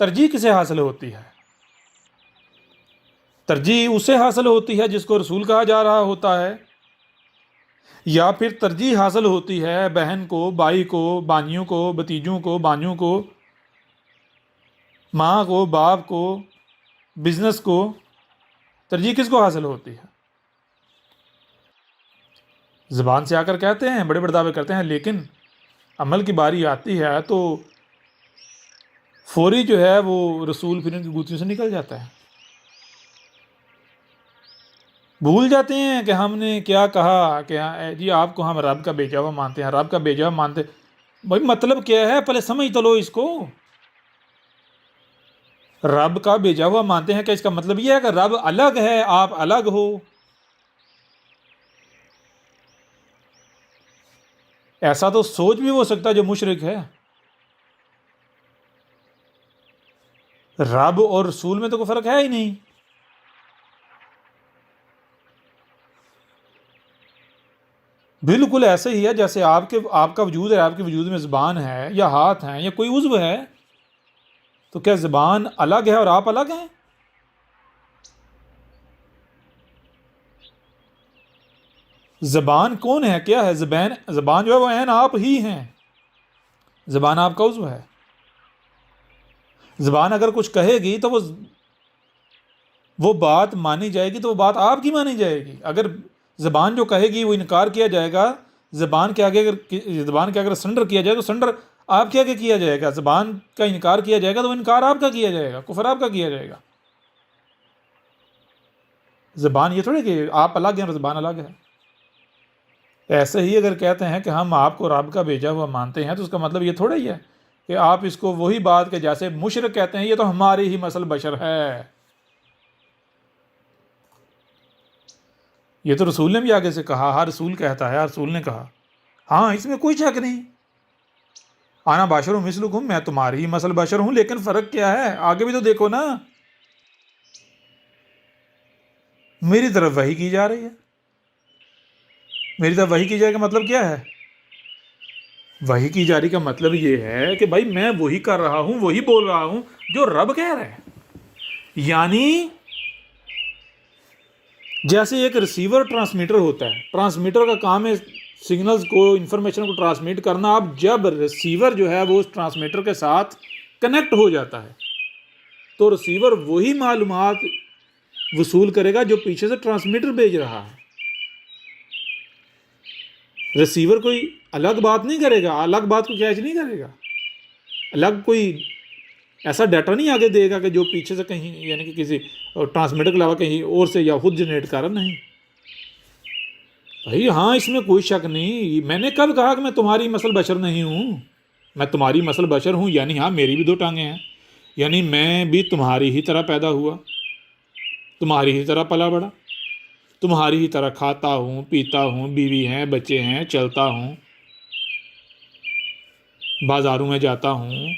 ترجیح کسے حاصل ہوتی ہے؟ ترجیح اسے حاصل ہوتی ہے جس کو رسول کہا جا رہا ہوتا ہے۔ یا پھر ترجیح حاصل ہوتی ہے بہن کو، بھائی کو، بانیوں کو، بھتیجوں کو، بانیوں کو، ماں کو، باپ کو، بزنس کو، ترجیح کس کو حاصل ہوتی ہے؟ زبان سے آ کر کہتے ہیں، بڑے بڑے دعوے کرتے ہیں، لیکن عمل کی باری آتی ہے تو فوری جو ہے وہ رسول پھر ان کی گوتیوں سے نکل جاتا ہے. بھول جاتے ہیں کہ ہم نے کیا کہا کہ جی آپ کو ہم رب کا بھیجا ہوا مانتے ہیں، رب کا بھیجا ہوا مانتے. بھائی مطلب کیا ہے پہلے سمجھ تو لو اس کو. رب کا بھیجا ہوا مانتے ہیں کہ اس کا مطلب یہ ہے کہ رب الگ ہے، آپ الگ ہو. ایسا تو سوچ بھی ہو سکتا ہے جو مشرک ہے. رب اور رسول میں تو کوئی فرق ہے ہی نہیں. بالکل ایسے ہی ہے جیسے آپ کا وجود ہے، آپ کے وجود میں زبان ہے یا ہاتھ ہیں یا کوئی عضو ہے، تو کیا زبان الگ ہے اور آپ الگ ہیں؟ زبان کون ہے، کیا ہے؟ زبان جو ہے وہ عین آپ ہی ہیں. زبان آپ کا عضو ہے. زبان اگر کچھ کہے گی تو وہ بات مانی جائے گی، تو وہ بات آپ کی مانی جائے گی. اگر زبان جو کہے گی وہ انکار کیا جائے گا، زبان کے آگے اگر سرنڈر کیا جائے تو سرنڈر آپ کے آگے کیا جائے گا. زبان کا انکار کیا جائے گا تو وہ انکار آپ کا کیا جائے گا، کفر آپ کا کیا جائے گا. زبان یہ تھوڑی کہ آپ الگ ہیں اور زبان الگ ہے. ایسے ہی اگر کہتے ہیں کہ ہم آپ کو رب کا بھیجا ہوا مانتے ہیں تو اس کا مطلب یہ تھوڑا ہی ہے کہ آپ اس کو وہی بات کہ جیسے مشرک کہتے ہیں یہ تو ہماری ہی مثل بشر ہے. یہ تو رسول نے بھی آگے سے کہا، ہر رسول کہتا ہے، ہر رسول نے کہا. ہاں اس میں کوئی شک نہیں. آنا باشر ہوں مثلکم، میں تمہاری ہی مثل بشر ہوں، لیکن فرق کیا ہے؟ آگے بھی تو دیکھو نا. میری طرف وحی کی جا رہی ہے. میری طرف وحی کی جائے کا مطلب کیا ہے؟ وحی کی جاری کا مطلب یہ ہے کہ بھائی میں وہی کر رہا ہوں، وہی بول رہا ہوں جو رب کہہ رہا ہے. یعنی جیسے ایک ریسیور ٹرانسمیٹر ہوتا ہے، ٹرانسمیٹر کا کام ہے سگنلز کو، انفارمیشن کو ٹرانسمیٹ کرنا. اب جب ریسیور جو ہے وہ اس ٹرانسمیٹر کے ساتھ کنیکٹ ہو جاتا ہے تو ریسیور وہی معلومات وصول کرے گا جو پیچھے سے ٹرانسمیٹر بھیج رہا ہے. ریسیور کوئی الگ بات نہیں کرے گا، الگ بات کو کیچ نہیں کرے گا، الگ کوئی ایسا ڈیٹا نہیں آگے دے گا کہ جو پیچھے سے کہیں یعنی کہ کسی ٹرانسمیٹر کے علاوہ کہیں اور سے یا خود جنریٹ کر نہیں. بھائی ہاں اس میں کوئی شک نہیں. میں نے کب کہا کہ میں تمہاری مثل بشر نہیں ہوں؟ میں تمہاری مثل بشر ہوں، یعنی ہاں میری بھی دو ٹانگیں ہیں، یعنی میں بھی تمہاری ہی طرح پیدا ہوا، تمہاری ہی طرح پلا بڑا، تمہاری ہی طرح کھاتا ہوں، پیتا ہوں، بیوی ہیں، بچے ہیں، چلتا ہوں، بازاروں میں جاتا ہوں،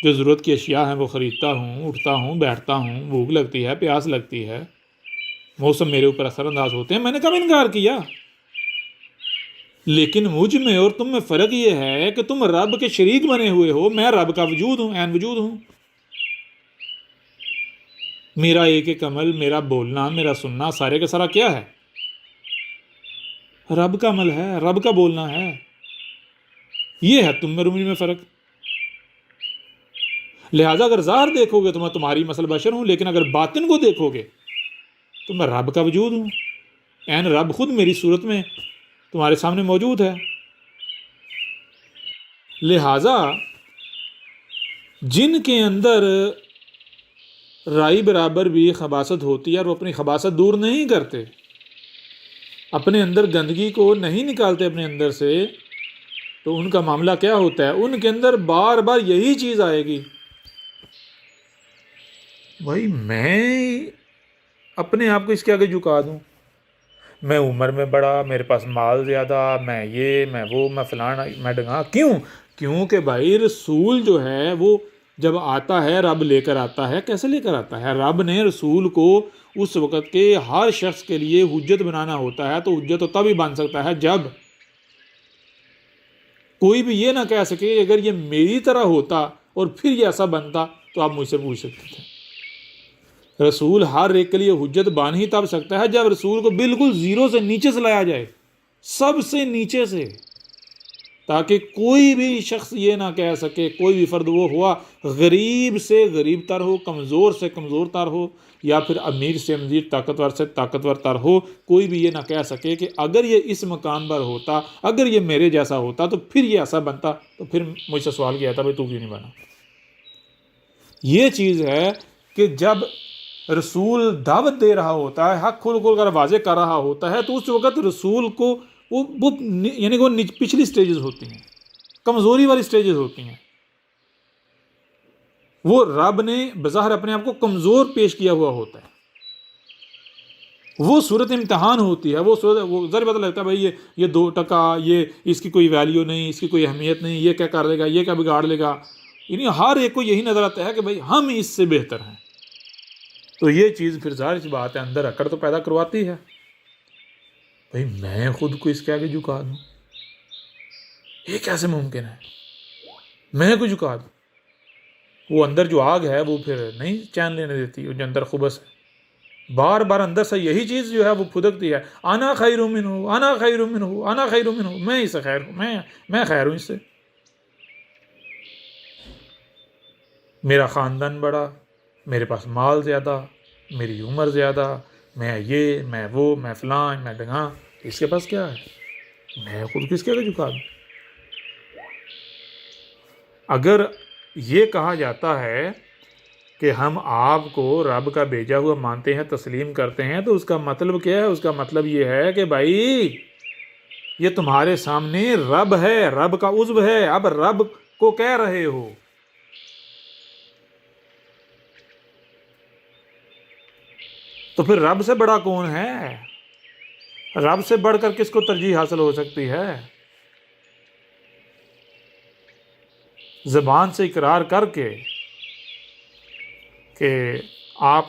جو ضرورت کی اشیاء ہیں وہ خریدتا ہوں، اٹھتا ہوں، بیٹھتا ہوں، بھوک لگتی ہے، پیاس لگتی ہے، موسم میرے اوپر اثر انداز ہوتے ہیں. میں نے کب انکار کیا؟ لیکن مجھ میں اور تم میں فرق یہ ہے کہ تم رب کے شریک بنے ہوئے ہو، میں رب کا وجود ہوں، عین وجود ہوں. میرا ایک ایک عمل، میرا بولنا، میرا سننا، سارے کا سارا کیا ہے؟ رب کا عمل ہے، رب کا بولنا ہے. یہ ہے تم میں اور مجھ میں فرق. لہٰذا اگر ظاہر دیکھو گے تو میں تمہاری مثل بشر ہوں، لیکن اگر باطن کو دیکھو گے تو میں رب کا وجود ہوں، عین رب خود میری صورت میں تمہارے سامنے موجود ہے. لہٰذا جن کے اندر رائی برابر بھی خباثت ہوتی ہے اور وہ اپنی خباثت دور نہیں کرتے، اپنے اندر گندگی کو نہیں نکالتے اپنے اندر سے، تو ان کا معاملہ کیا ہوتا ہے؟ ان کے اندر بار بار یہی چیز آئے گی. بھائی میں اپنے آپ کو اس کے آگے جھکا دوں، میں عمر میں بڑا، میرے پاس مال زیادہ، میں یہ، میں وہ، میں فلانا، میں ڈنگا. کیونکہ بھائی رسول جو ہے وہ جب آتا ہے رب لے کر آتا ہے. کیسے لے کر آتا ہے؟ رب نے رسول کو اس وقت کے ہر شخص کے لیے حجت بنانا ہوتا ہے، تو حجت تو تب ہی بن سکتا ہے جب کوئی بھی یہ نہ کہہ سکے اگر یہ میری طرح ہوتا اور پھر یہ ایسا بنتا تو آپ مجھ سے پوچھ سکتے تھے. رسول ہر ایک کے لیے حجت بن ہی تب سکتا ہے جب رسول کو بالکل زیرو سے نیچے سے لایا جائے، سب سے نیچے سے، تاکہ کوئی بھی شخص یہ نہ کہہ سکے، کوئی بھی فرد وہ ہوا غریب سے غریب تر ہو، کمزور سے کمزور تر ہو، یا پھر امیر سے امیر، طاقتور سے طاقتور تر ہو، کوئی بھی یہ نہ کہہ سکے کہ اگر یہ اس مقام پر ہوتا، اگر یہ میرے جیسا ہوتا تو پھر یہ ایسا بنتا، تو پھر مجھ سے سوال کیا تھا بھائی تو کیوں نہیں بنا۔ یہ چیز ہے کہ جب رسول دعوت دے رہا ہوتا ہے، حق کھول کھول کر واضح کر رہا ہوتا ہے، تو اس وقت رسول کو وہ یعنی کہ وہ پچھلی سٹیجز ہوتی ہیں، کمزوری والی سٹیجز ہوتی ہیں۔ وہ رب نے بظاہر اپنے آپ کو کمزور پیش کیا ہوا ہوتا ہے، وہ صورت امتحان ہوتی ہے، وہ صورت، وہ ذرا پتہ لگتا ہے بھائی یہ 2%، یہ اس کی کوئی ویلیو نہیں، اس کی کوئی اہمیت نہیں، یہ کیا کر لے گا، یہ کیا بگاڑ لے گا، یعنی ہر ایک کو یہی نظر آتا ہے کہ بھائی ہم اس سے بہتر ہیں۔ تو یہ چیز پھر ظاہر سی بات ہے اندر اکڑ تو پیدا کرواتی ہے، بھائی میں خود کو اس کے آگے جھکا دوں، یہ کیسے ممکن ہے، میں کو جھکا دوں۔ وہ اندر جو آگ ہے وہ پھر نہیں چین لینے دیتی، وہ جو اندر خبث ہے، بار بار اندر سے یہی چیز جو ہے وہ پھدکتی ہے، انا خیر منہ، انا خیر منہ، انا خیر منہ، میں اس سے خیر ہوں، میں خیر ہوں اس سے، میرا خاندان بڑا، میرے پاس مال زیادہ، میری عمر زیادہ، میں یہ، میں وہ، میں فلاں، میں ڈھنگاں، اس کے پاس کیا ہے، میں خود کس کے آگے جھکا دوں۔ اگر یہ کہا جاتا ہے کہ ہم آپ کو رب کا بھیجا ہوا مانتے ہیں، تسلیم کرتے ہیں، تو اس کا مطلب کیا ہے؟ اس کا مطلب یہ ہے کہ بھائی یہ تمہارے سامنے رب ہے، رب کا عضو ہے، اب رب کو کہہ رہے ہو۔ تو پھر رب سے بڑا کون ہے؟ رب سے بڑھ کر کس کو ترجیح حاصل ہو سکتی ہے؟ زبان سے اقرار کر کے کہ آپ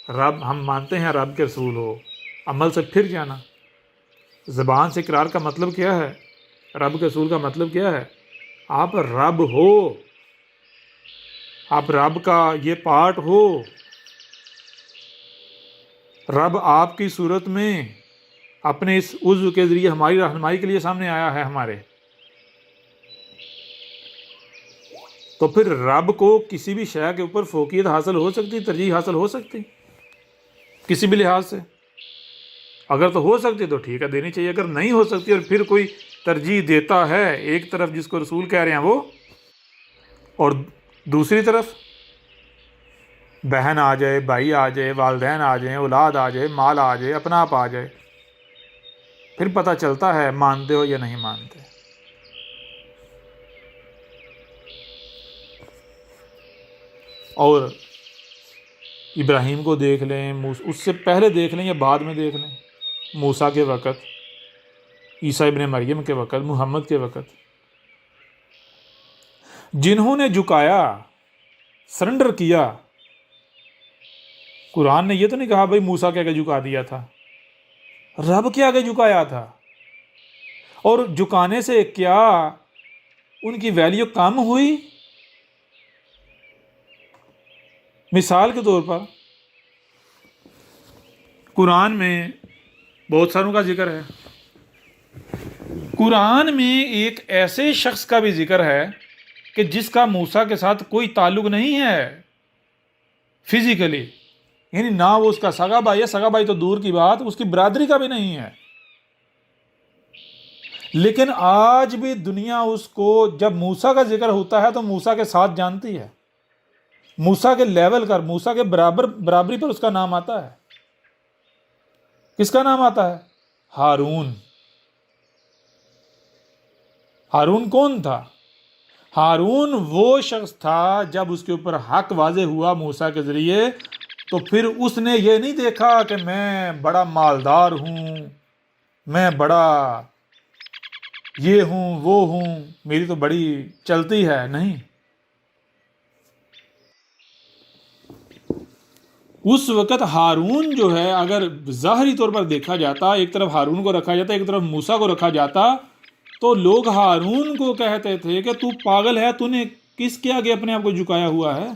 رب، ہم مانتے ہیں رب کے رسول ہو، عمل سے پھر جانا۔ زبان سے اقرار کا مطلب کیا ہے؟ رب کے رسول کا مطلب کیا ہے؟ آپ رب ہو، آپ رب کا یہ پارٹ ہو، رب آپ کی صورت میں اپنے اس عضو کے ذریعے ہماری رہنمائی کے لیے سامنے آیا ہے ہمارے۔ تو پھر رب کو کسی بھی شے کے اوپر فوقیت حاصل ہو سکتی، ترجیح حاصل ہو سکتی کسی بھی لحاظ سے؟ اگر تو ہو سکتی تو ٹھیک ہے، دینی چاہیے۔ اگر نہیں ہو سکتی اور پھر کوئی ترجیح دیتا ہے ایک طرف جس کو رسول کہہ رہے ہیں وہ، اور دوسری طرف بہن آ جائے، بھائی آ جائے، والدین آ جائیں، اولاد آ جائے، مال آ جائے، اپنا آپ آ جائے، پھر پتہ چلتا ہے مانتے ہو یا نہیں مانتے۔ اور ابراہیم کو دیکھ لیں، اس سے پہلے دیکھ لیں یا بعد میں دیکھ لیں، موسیٰ کے وقت، عیسیٰ ابن مریم کے وقت، محمد کے وقت، جنہوں نے جھکایا، سرنڈر کیا، قرآن نے یہ تو نہیں کہا بھائی موسیٰ کے آگے جھکا دیا تھا، رب کے آگے جھکایا تھا۔ اور جھکانے سے کیا ان کی ویلیو کم ہوئی؟ مثال کے طور پر قرآن میں بہت ساروں کا ذکر ہے، قرآن میں ایک ایسے شخص کا بھی ذکر ہے کہ جس کا موسیٰ کے ساتھ کوئی تعلق نہیں ہے فزیکلی، یعنی نہ وہ اس کا سگا بھائی ہے، سگا بھائی تو دور کی بات، اس کی برادری کا بھی نہیں ہے، لیکن آج بھی دنیا اس کو جب موسیٰ کا ذکر ہوتا ہے تو موسیٰ کے ساتھ جانتی ہے، موسیٰ کے لیول پر، موسیٰ کے برابری پر اس کا نام آتا ہے۔ کس کا نام آتا ہے؟ ہارون۔ ہارون کون تھا؟ ہارون وہ شخص تھا جب اس کے اوپر حق واضح ہوا موسیٰ کے ذریعے، تو پھر اس نے یہ نہیں دیکھا کہ میں بڑا مالدار ہوں، میں بڑا یہ ہوں وہ ہوں، میری تو بڑی چلتی ہے، نہیں۔ اس وقت ہارون جو ہے، اگر ظاہری طور پر دیکھا جاتا، ایک طرف ہارون کو رکھا جاتا، ایک طرف موسیٰ کو رکھا جاتا، تو لوگ ہارون کو کہتے تھے کہ تو پاگل ہے، تو نے کس کے آگے اپنے آپ کو جھکایا ہوا ہے،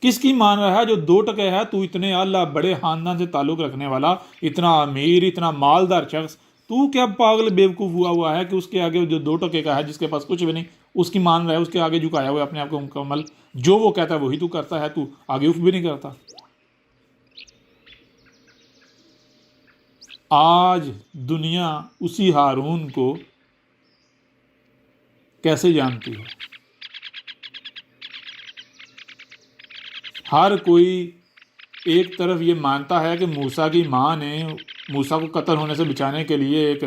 کس کی مان رہا ہے؟ جو 2 ہے، تو اتنے اعلیٰ بڑے خاندان سے تعلق رکھنے والا، اتنا امیر، اتنا مالدار شخص، تو کیا پاگل بیوقوف ہوا ہے کہ اس کے آگے جو 2 ٹکے کا ہے جس کے پاس کچھ بھی نہیں اس کی مان رہا ہے، اس کے آگے جھکایا ہوا ہے اپنے آپ کو مکمل، جو وہ کہتا ہے وہی تو کرتا ہے، تو آگے اف بھی نہیں کرتا۔ آج دنیا اسی ہارون کو کیسے جانتی ہے؟ ہر کوئی ایک طرف یہ مانتا ہے کہ موسیٰ کی ماں نے موسیٰ کو قتل ہونے سے بچانے کے لیے ایک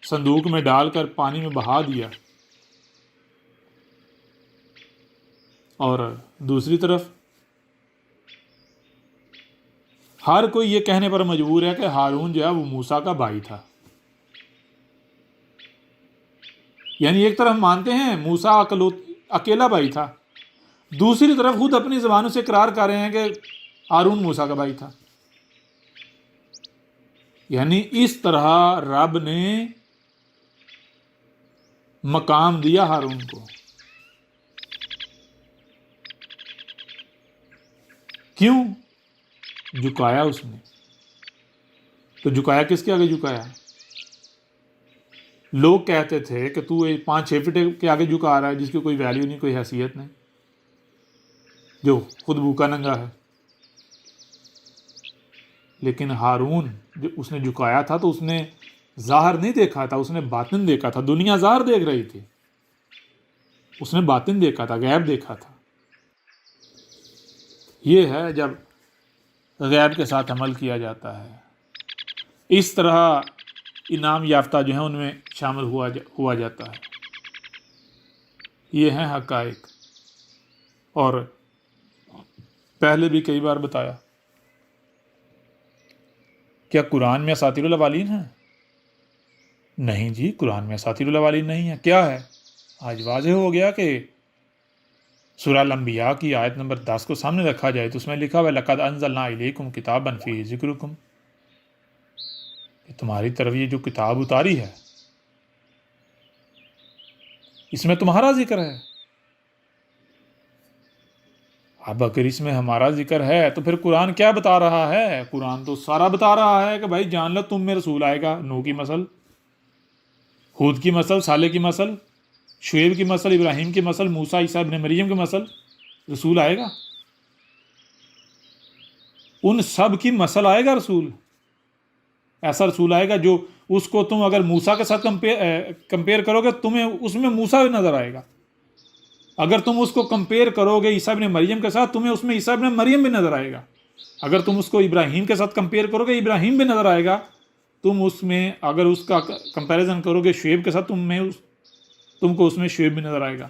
صندوق میں ڈال کر پانی میں بہا دیا، اور دوسری طرف ہر کوئی یہ کہنے پر مجبور ہے کہ ہارون جو ہے وہ موسیٰ کا بھائی تھا۔ یعنی ایک طرف مانتے ہیں موسیٰ اکیلا بھائی تھا، دوسری طرف خود اپنی زبانوں سے اقرار کر رہے ہیں کہ ہارون موسیٰ کا بھائی تھا۔ یعنی اس طرح رب نے مقام دیا ہارون کو۔ کیوں جھکایا اس نے؟ تو جھکایا کس کے آگے جھکایا؟ لوگ کہتے تھے کہ تو 5-6 فٹ کے آگے جھکا رہا ہے جس کی کوئی ویلیو نہیں، کوئی حیثیت نہیں، جو خود بھوکا ننگا ہے۔ لیکن ہارون جو اس نے جھکایا تھا تو اس نے ظاہر نہیں دیکھا تھا، اس نے باطن دیکھا تھا۔ دنیا ظاہر دیکھ رہی تھی، اس نے باطن دیکھا تھا، غیب دیکھا تھا۔ یہ ہے جب غیب کے ساتھ عمل کیا جاتا ہے، اس طرح انعام یافتہ جو ہیں ان میں شامل ہوا جاتا ہے۔ یہ ہیں حقائق، اور پہلے بھی کئی بار بتایا۔ کیا قرآن میں اساطیر الاولین ہیں؟ نہیں جی، قرآن میں اساطیر الاولین نہیں ہے۔ کیا ہے؟ آج واضح ہو گیا کہ سورہ الانبیاء کی آیت نمبر 10 کو سامنے رکھا جائے تو اس میں لکھا ہوا ہے لَقَدْ أَنزَلْنَا إِلَيْكُمْ كِتَابًا فِيهِ ذِكْرُكُمْ، کہ تمہاری طرف یہ جو کتاب اتاری ہے اس میں تمہارا ذکر ہے۔ اب اگر اس میں ہمارا ذکر ہے تو پھر قرآن کیا بتا رہا ہے؟ قرآن تو سارا بتا رہا ہے کہ بھائی جان لو تم میں رسول آئے گا، نوح کی مثل، ہود کی مثل، صالح کی مثل، شعیب کی مثل، ابراہیم کی مثل، موسیٰ عیسیٰ ابن مریم کی مثل، رسول آئے گا، ان سب کی مثل آئے گا رسول۔ ایسا رسول آئے گا جو اس کو تم اگر موسیٰ کے ساتھ کمپیئر کرو گے تمہیں اس میں موسیٰ بھی نظر آئے گا، اگر تم اس کو کمپیئر کرو گے عیسیٰ ابن مریم کے ساتھ تمہیں اس میں عیسیٰ ابن مریم بھی نظر آئے گا، اگر تم اس کو ابراہیم کے ساتھ کمپیئر کرو گے ابراہیم بھی نظر آئے گا، تم اس میں اگر اس کا کمپیریزن کرو گے شعیب کے ساتھ تم کو اس میں شعیب بھی نظر آئے گا،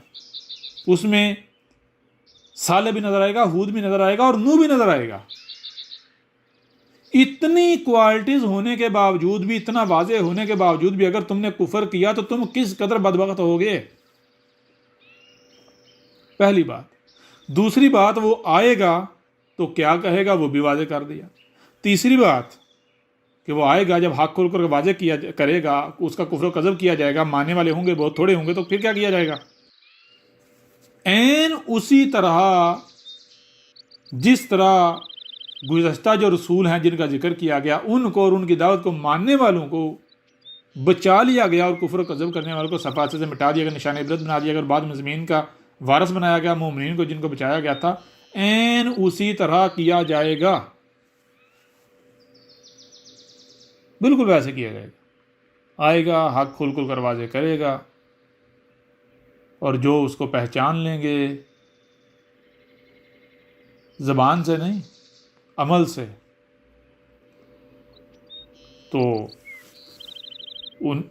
اس میں صالح بھی نظر آئے گا، ہود بھی نظر آئے گا، اور نوح بھی نظر آئے گا۔ اتنی کوالٹیز ہونے کے باوجود بھی، اتنا واضح ہونے کے باوجود بھی اگر تم نے کفر کیا تو تم کس قدر بدبخت ہوگے؟ پہلی بات۔ دوسری بات، وہ آئے گا تو کیا کہے گا وہ بھی واضح کر دیا۔ تیسری بات کہ وہ آئے گا جب حق کھول کر واضح کرے گا، اس کا کفر و کذب کیا جائے گا، ماننے والے ہوں گے بہت تھوڑے ہوں گے، تو پھر کیا کیا جائے گا؟ عین اسی طرح جس طرح گزشتہ جو رسول ہیں جن کا ذکر کیا گیا ان کو اور ان کی دعوت کو ماننے والوں کو بچا لیا گیا، اور کفر و کذب کرنے والوں کو صفحات سے مٹا دیا گیا، نشان عبرت بنا دیا گیا، اور بعد میں زمین کا وارث بنایا گیا مومنین کو جن کو بچایا گیا تھا۔ عین اسی طرح کیا جائے گا، بالکل ویسے کیا جائے گا۔ آئے گا، حق کھول کھول کر واضح کرے گا، اور جو اس کو پہچان لیں گے زبان سے نہیں عمل سے، تو ان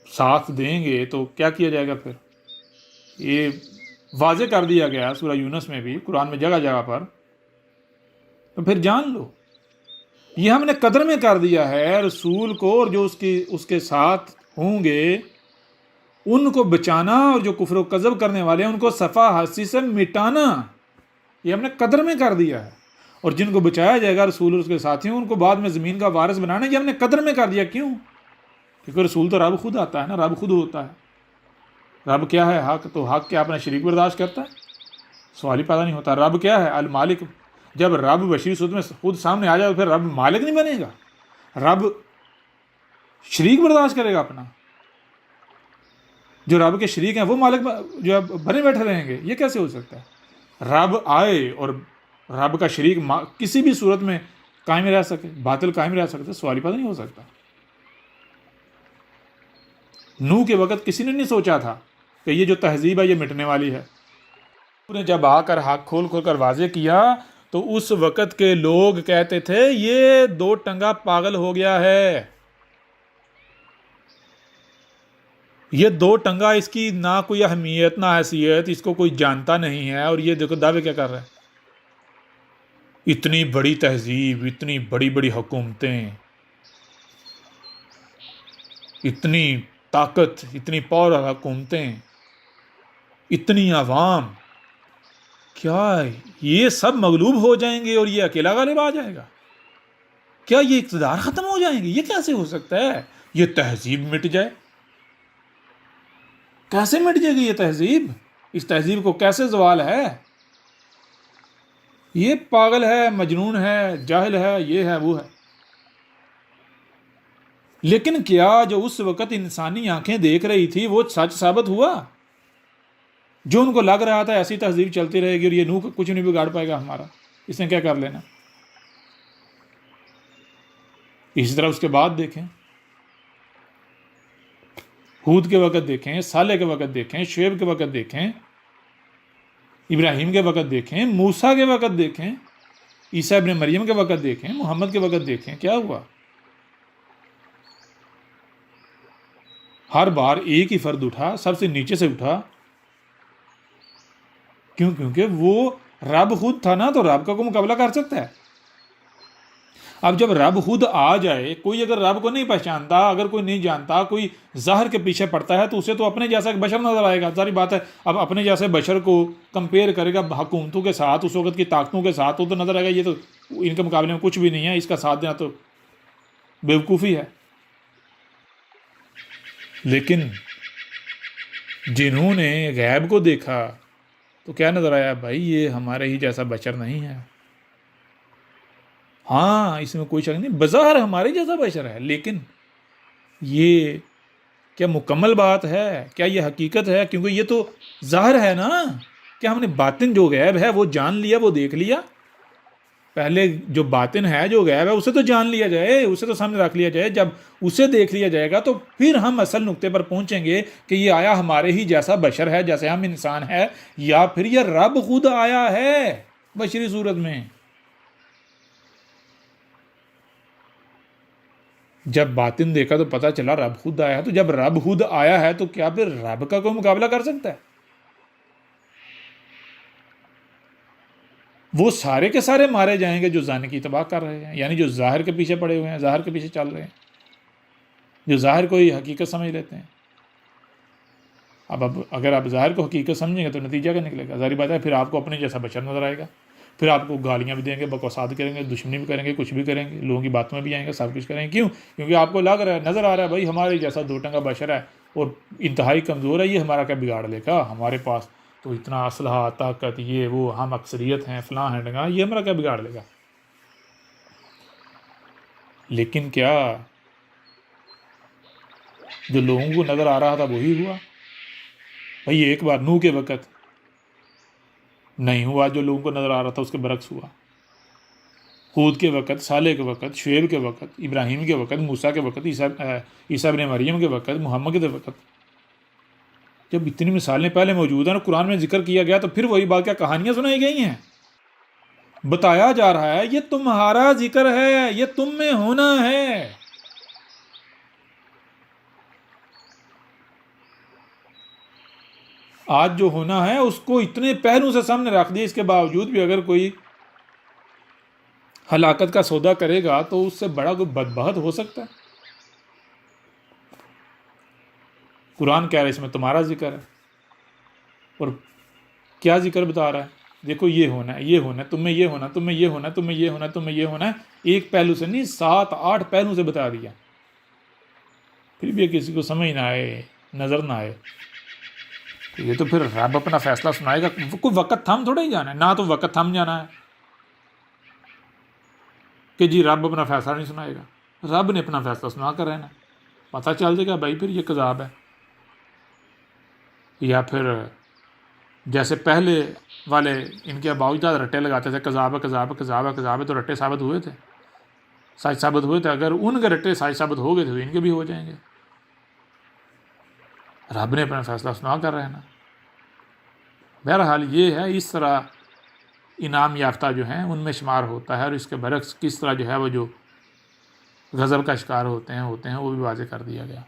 ساتھ دیں گے تو کیا کیا جائے گا؟ پھر یہ واضح کر دیا گیا سورہ یونس میں بھی، قرآن میں جگہ جگہ پر، تو پھر جان لو یہ ہم نے قدر میں کر دیا ہے رسول کو، اور جو اس کے ساتھ ہوں گے ان کو بچانا، اور جو کفر و کذب کرنے والے ہیں ان کو صفحہ ہستی سے مٹانا، یہ ہم نے قدر میں کر دیا ہے۔ اور جن کو بچایا جائے گا رسول اور اس کے ساتھیوں، ان کو بعد میں زمین کا وارث بنانا، یہ ہم نے قدر میں کر دیا۔ کیوں؟ کیونکہ رسول تو رب خود آتا ہے نا، رب خود ہوتا ہے۔ رب کیا ہے؟ حق، تو حق کیا اپنا شریک برداشت کرتا ہے؟ سوال ہی پیدا نہیں ہوتا۔ رب کیا ہے؟ المالک۔ جب رب بشری صورت میں خود سامنے آ جائے تو پھر رب مالک نہیں بنے گا؟ رب شریک برداشت کرے گا اپنا؟ جو رب کے شریک ہیں وہ مالک جو ہے بنے بیٹھے رہیں گے؟ یہ کیسے ہو سکتا ہے؟ رب آئے اور رب کا شریک کسی بھی صورت میں قائم رہ سکے، باطل قائم رہ سکتا، سوال ہی پیدا نہیں ہو سکتا۔ نوح کے وقت کسی نے نہیں سوچا تھا کہ یہ جو تہذیب ہے یہ مٹنے والی ہے۔ انہوں نے جب آ کر حق کھول کھول کر واضح کیا تو اس وقت کے لوگ کہتے تھے یہ دو ٹنگا پاگل ہو گیا ہے، یہ دو ٹنگا، اس کی نہ کوئی اہمیت نہ حیثیت، اس کو کوئی جانتا نہیں ہے، اور یہ دیکھو دعوے کیا کر رہا ہے۔ اتنی بڑی تہذیب، اتنی بڑی بڑی حکومتیں، اتنی طاقت، اتنی پاور حکومتیں، اتنی عوام، کیا یہ سب مغلوب ہو جائیں گے اور یہ اکیلا غالب آ جائے گا؟ کیا یہ اقتدار ختم ہو جائیں گے؟ یہ کیسے ہو سکتا ہے؟ یہ تہذیب مٹ جائے؟ کیسے مٹ جائے گی یہ تہذیب؟ اس تہذیب کو کیسے زوال ہے؟ یہ پاگل ہے، مجنون ہے، جاہل ہے، یہ ہے، وہ ہے۔ لیکن کیا جو اس وقت انسانی آنکھیں دیکھ رہی تھی وہ سچ ثابت ہوا؟ جو ان کو لگ رہا تھا ایسی تہذیب چلتی رہے گی اور یہ نوح کچھ نہیں بگاڑ پائے گا ہمارا، اس نے کیا کر لینا۔ اسی طرح اس کے بعد دیکھیں، ہود کے وقت دیکھیں، صالح کے وقت دیکھیں، شعیب کے وقت دیکھیں، ابراہیم کے وقت دیکھیں، موسیٰ کے وقت دیکھیں، عیسیٰ ابن مریم کے وقت دیکھیں، محمد کے وقت دیکھیں، کیا ہوا؟ ہر بار ایک ہی فرد اٹھا، سب سے نیچے سے اٹھا۔ کیوں؟ کیونکہ وہ رب خود تھا نا، تو رب کا کوئی مقابلہ کر سکتا ہے؟ اب جب رب خود آ جائے، کوئی اگر رب کو نہیں پہچانتا، اگر کوئی نہیں جانتا، کوئی ظاہر کے پیچھے پڑتا ہے تو اسے تو اپنے جیسا بشر نظر آئے گا، ساری بات ہے۔ اب اپنے جیسے بشر کو کمپیئر کرے گا حکومتوں کے ساتھ، اس وقت کی طاقتوں کے ساتھ، تو نظر آئے گا یہ تو ان کے مقابلے میں کچھ بھی نہیں ہے، اس کا ساتھ دینا تو بیوقوفی ہے۔ لیکن جنہوں نے غیب کو دیکھا تو کیا نظر آیا؟ بھائی یہ ہمارے ہی جیسا بشر نہیں ہے۔ ہاں، اس میں کوئی شک نہیں، بظاہر ہمارے جیسا بشر ہے، لیکن یہ کیا مکمل بات ہے؟ کیا یہ حقیقت ہے؟ کیونکہ یہ تو ظاہر ہے نا۔ کیا ہم نے باطن جو غیب ہے وہ جان لیا، وہ دیکھ لیا؟ پہلے جو باطن ہے، جو غیب ہے، اسے تو جان لیا جائے، اسے تو سامنے رکھ لیا جائے۔ جب اسے دیکھ لیا جائے گا تو پھر ہم اصل نقطے پر پہنچیں گے کہ یہ آیا ہمارے ہی جیسا بشر ہے، جیسے ہم انسان ہے، یا پھر یہ رب خود آیا ہے بشری صورت میں۔ جب باطن دیکھا تو پتہ چلا رب خود آیا ہے، تو جب رب خود آیا ہے تو کیا پھر رب کا کوئی مقابلہ کر سکتا ہے؟ وہ سارے کے سارے مارے جائیں گے جو ظاہر کی اتباع کر رہے ہیں، یعنی جو ظاہر کے پیچھے پڑے ہوئے ہیں، ظاہر کے پیچھے چل رہے ہیں، جو ظاہر کو ہی حقیقت سمجھ لیتے ہیں۔ اب اگر آپ ظاہر کو حقیقت سمجھیں گے تو نتیجہ کیا نکلے گا؟ ظاہری بات ہے، پھر آپ کو اپنے جیسا بشر نظر آئے گا، پھر آپ کو گالیاں بھی دیں گے، بکواسات کریں گے، دشمنی بھی کریں گے، کچھ بھی کریں گے، لوگوں کی باتوں میں بھی آئیں گے، سب کچھ کریں گے۔ کیوں؟ کیونکہ آپ کو لگ رہا ہے، نظر آ رہا ہے بھائی ہمارے جیسا دو ٹنگا بشر ہے اور انتہائی کمزور ہے، یہ ہمارا کیا بگاڑ لے گا؟ ہمارے پاس تو اتنا اسلحہ، طاقت، یہ وہ، ہم اکثریت ہیں، فلاں ہیں ڈنگا، یہ ہمارا کیا بگاڑ لے گا؟ لیکن کیا جو لوگوں کو نظر آ رہا تھا وہی ہوا؟ بھائی ایک بار نوح کے وقت نہیں ہوا جو لوگوں کو نظر آ رہا تھا، اس کے برعکس ہوا۔ ہود کے وقت، صالح کے وقت، شعیب کے وقت، ابراہیم کے وقت، موسیٰ کے وقت، عیسیٰ ابن مریم کے وقت، محمد کے وقت، جب اتنی مثالیں پہلے موجود ہیں اور قرآن میں ذکر کیا گیا تو پھر وہی بات، کیا کہانیاں سنائی گئی ہیں؟ بتایا جا رہا ہے یہ تمہارا ذکر ہے، یہ تم میں ہونا ہے۔ آج جو ہونا ہے اس کو اتنے پہلو سے سامنے رکھ دیا، اس کے باوجود بھی اگر کوئی ہلاکت کا سودا کرے گا تو اس سے بڑا کوئی بدبخت ہو سکتا ہے؟ قرآن کہہ رہا ہے اس میں تمہارا ذکر ہے، اور کیا ذکر بتا رہا ہے؟ دیکھو یہ ہونا ہے، یہ ہونا ہے، تم میں یہ ہونا، تم میں یہ ہونا، تم میں یہ ہونا، تم میں یہ ہونا ہے۔ ایک پہلو سے نہیں، 7-8 پہلو سے بتا دیا، پھر بھی کسی کو سمجھ نہ آئے، نظر نہ آئے، تو یہ تو پھر رب اپنا فیصلہ سنائے گا۔ کوئی وقت تھم تھوڑا ہی جانا ہے، نہ تو وقت تھم جانا ہے کہ جی رب اپنا فیصلہ نہیں سنائے گا، رب نے اپنا فیصلہ سنا کر رہنا۔ پتہ چل جائے گا بھائی پھر یہ کذاب ہے. یا پھر جیسے پہلے والے ان کے باوجود رٹے لگاتے تھے کذاب ہے کذاب ہے کذاب ہے کذاب ہے، تو رٹے ثابت ہوئے تھے، سچ ثابت ہوئے تھے. اگر ان کے رٹے سچ ثابت ہو گئے تھے تو ان کے بھی ہو جائیں گے. رب نے اپنا فیصلہ سنا کر رہنا. بہرحال یہ ہے، اس طرح انعام یافتہ جو ہیں ان میں شمار ہوتا ہے، اور اس کے برعکس کس طرح جو ہے وہ جو غضب کا شکار ہوتے ہیں وہ بھی واضح کر دیا گیا.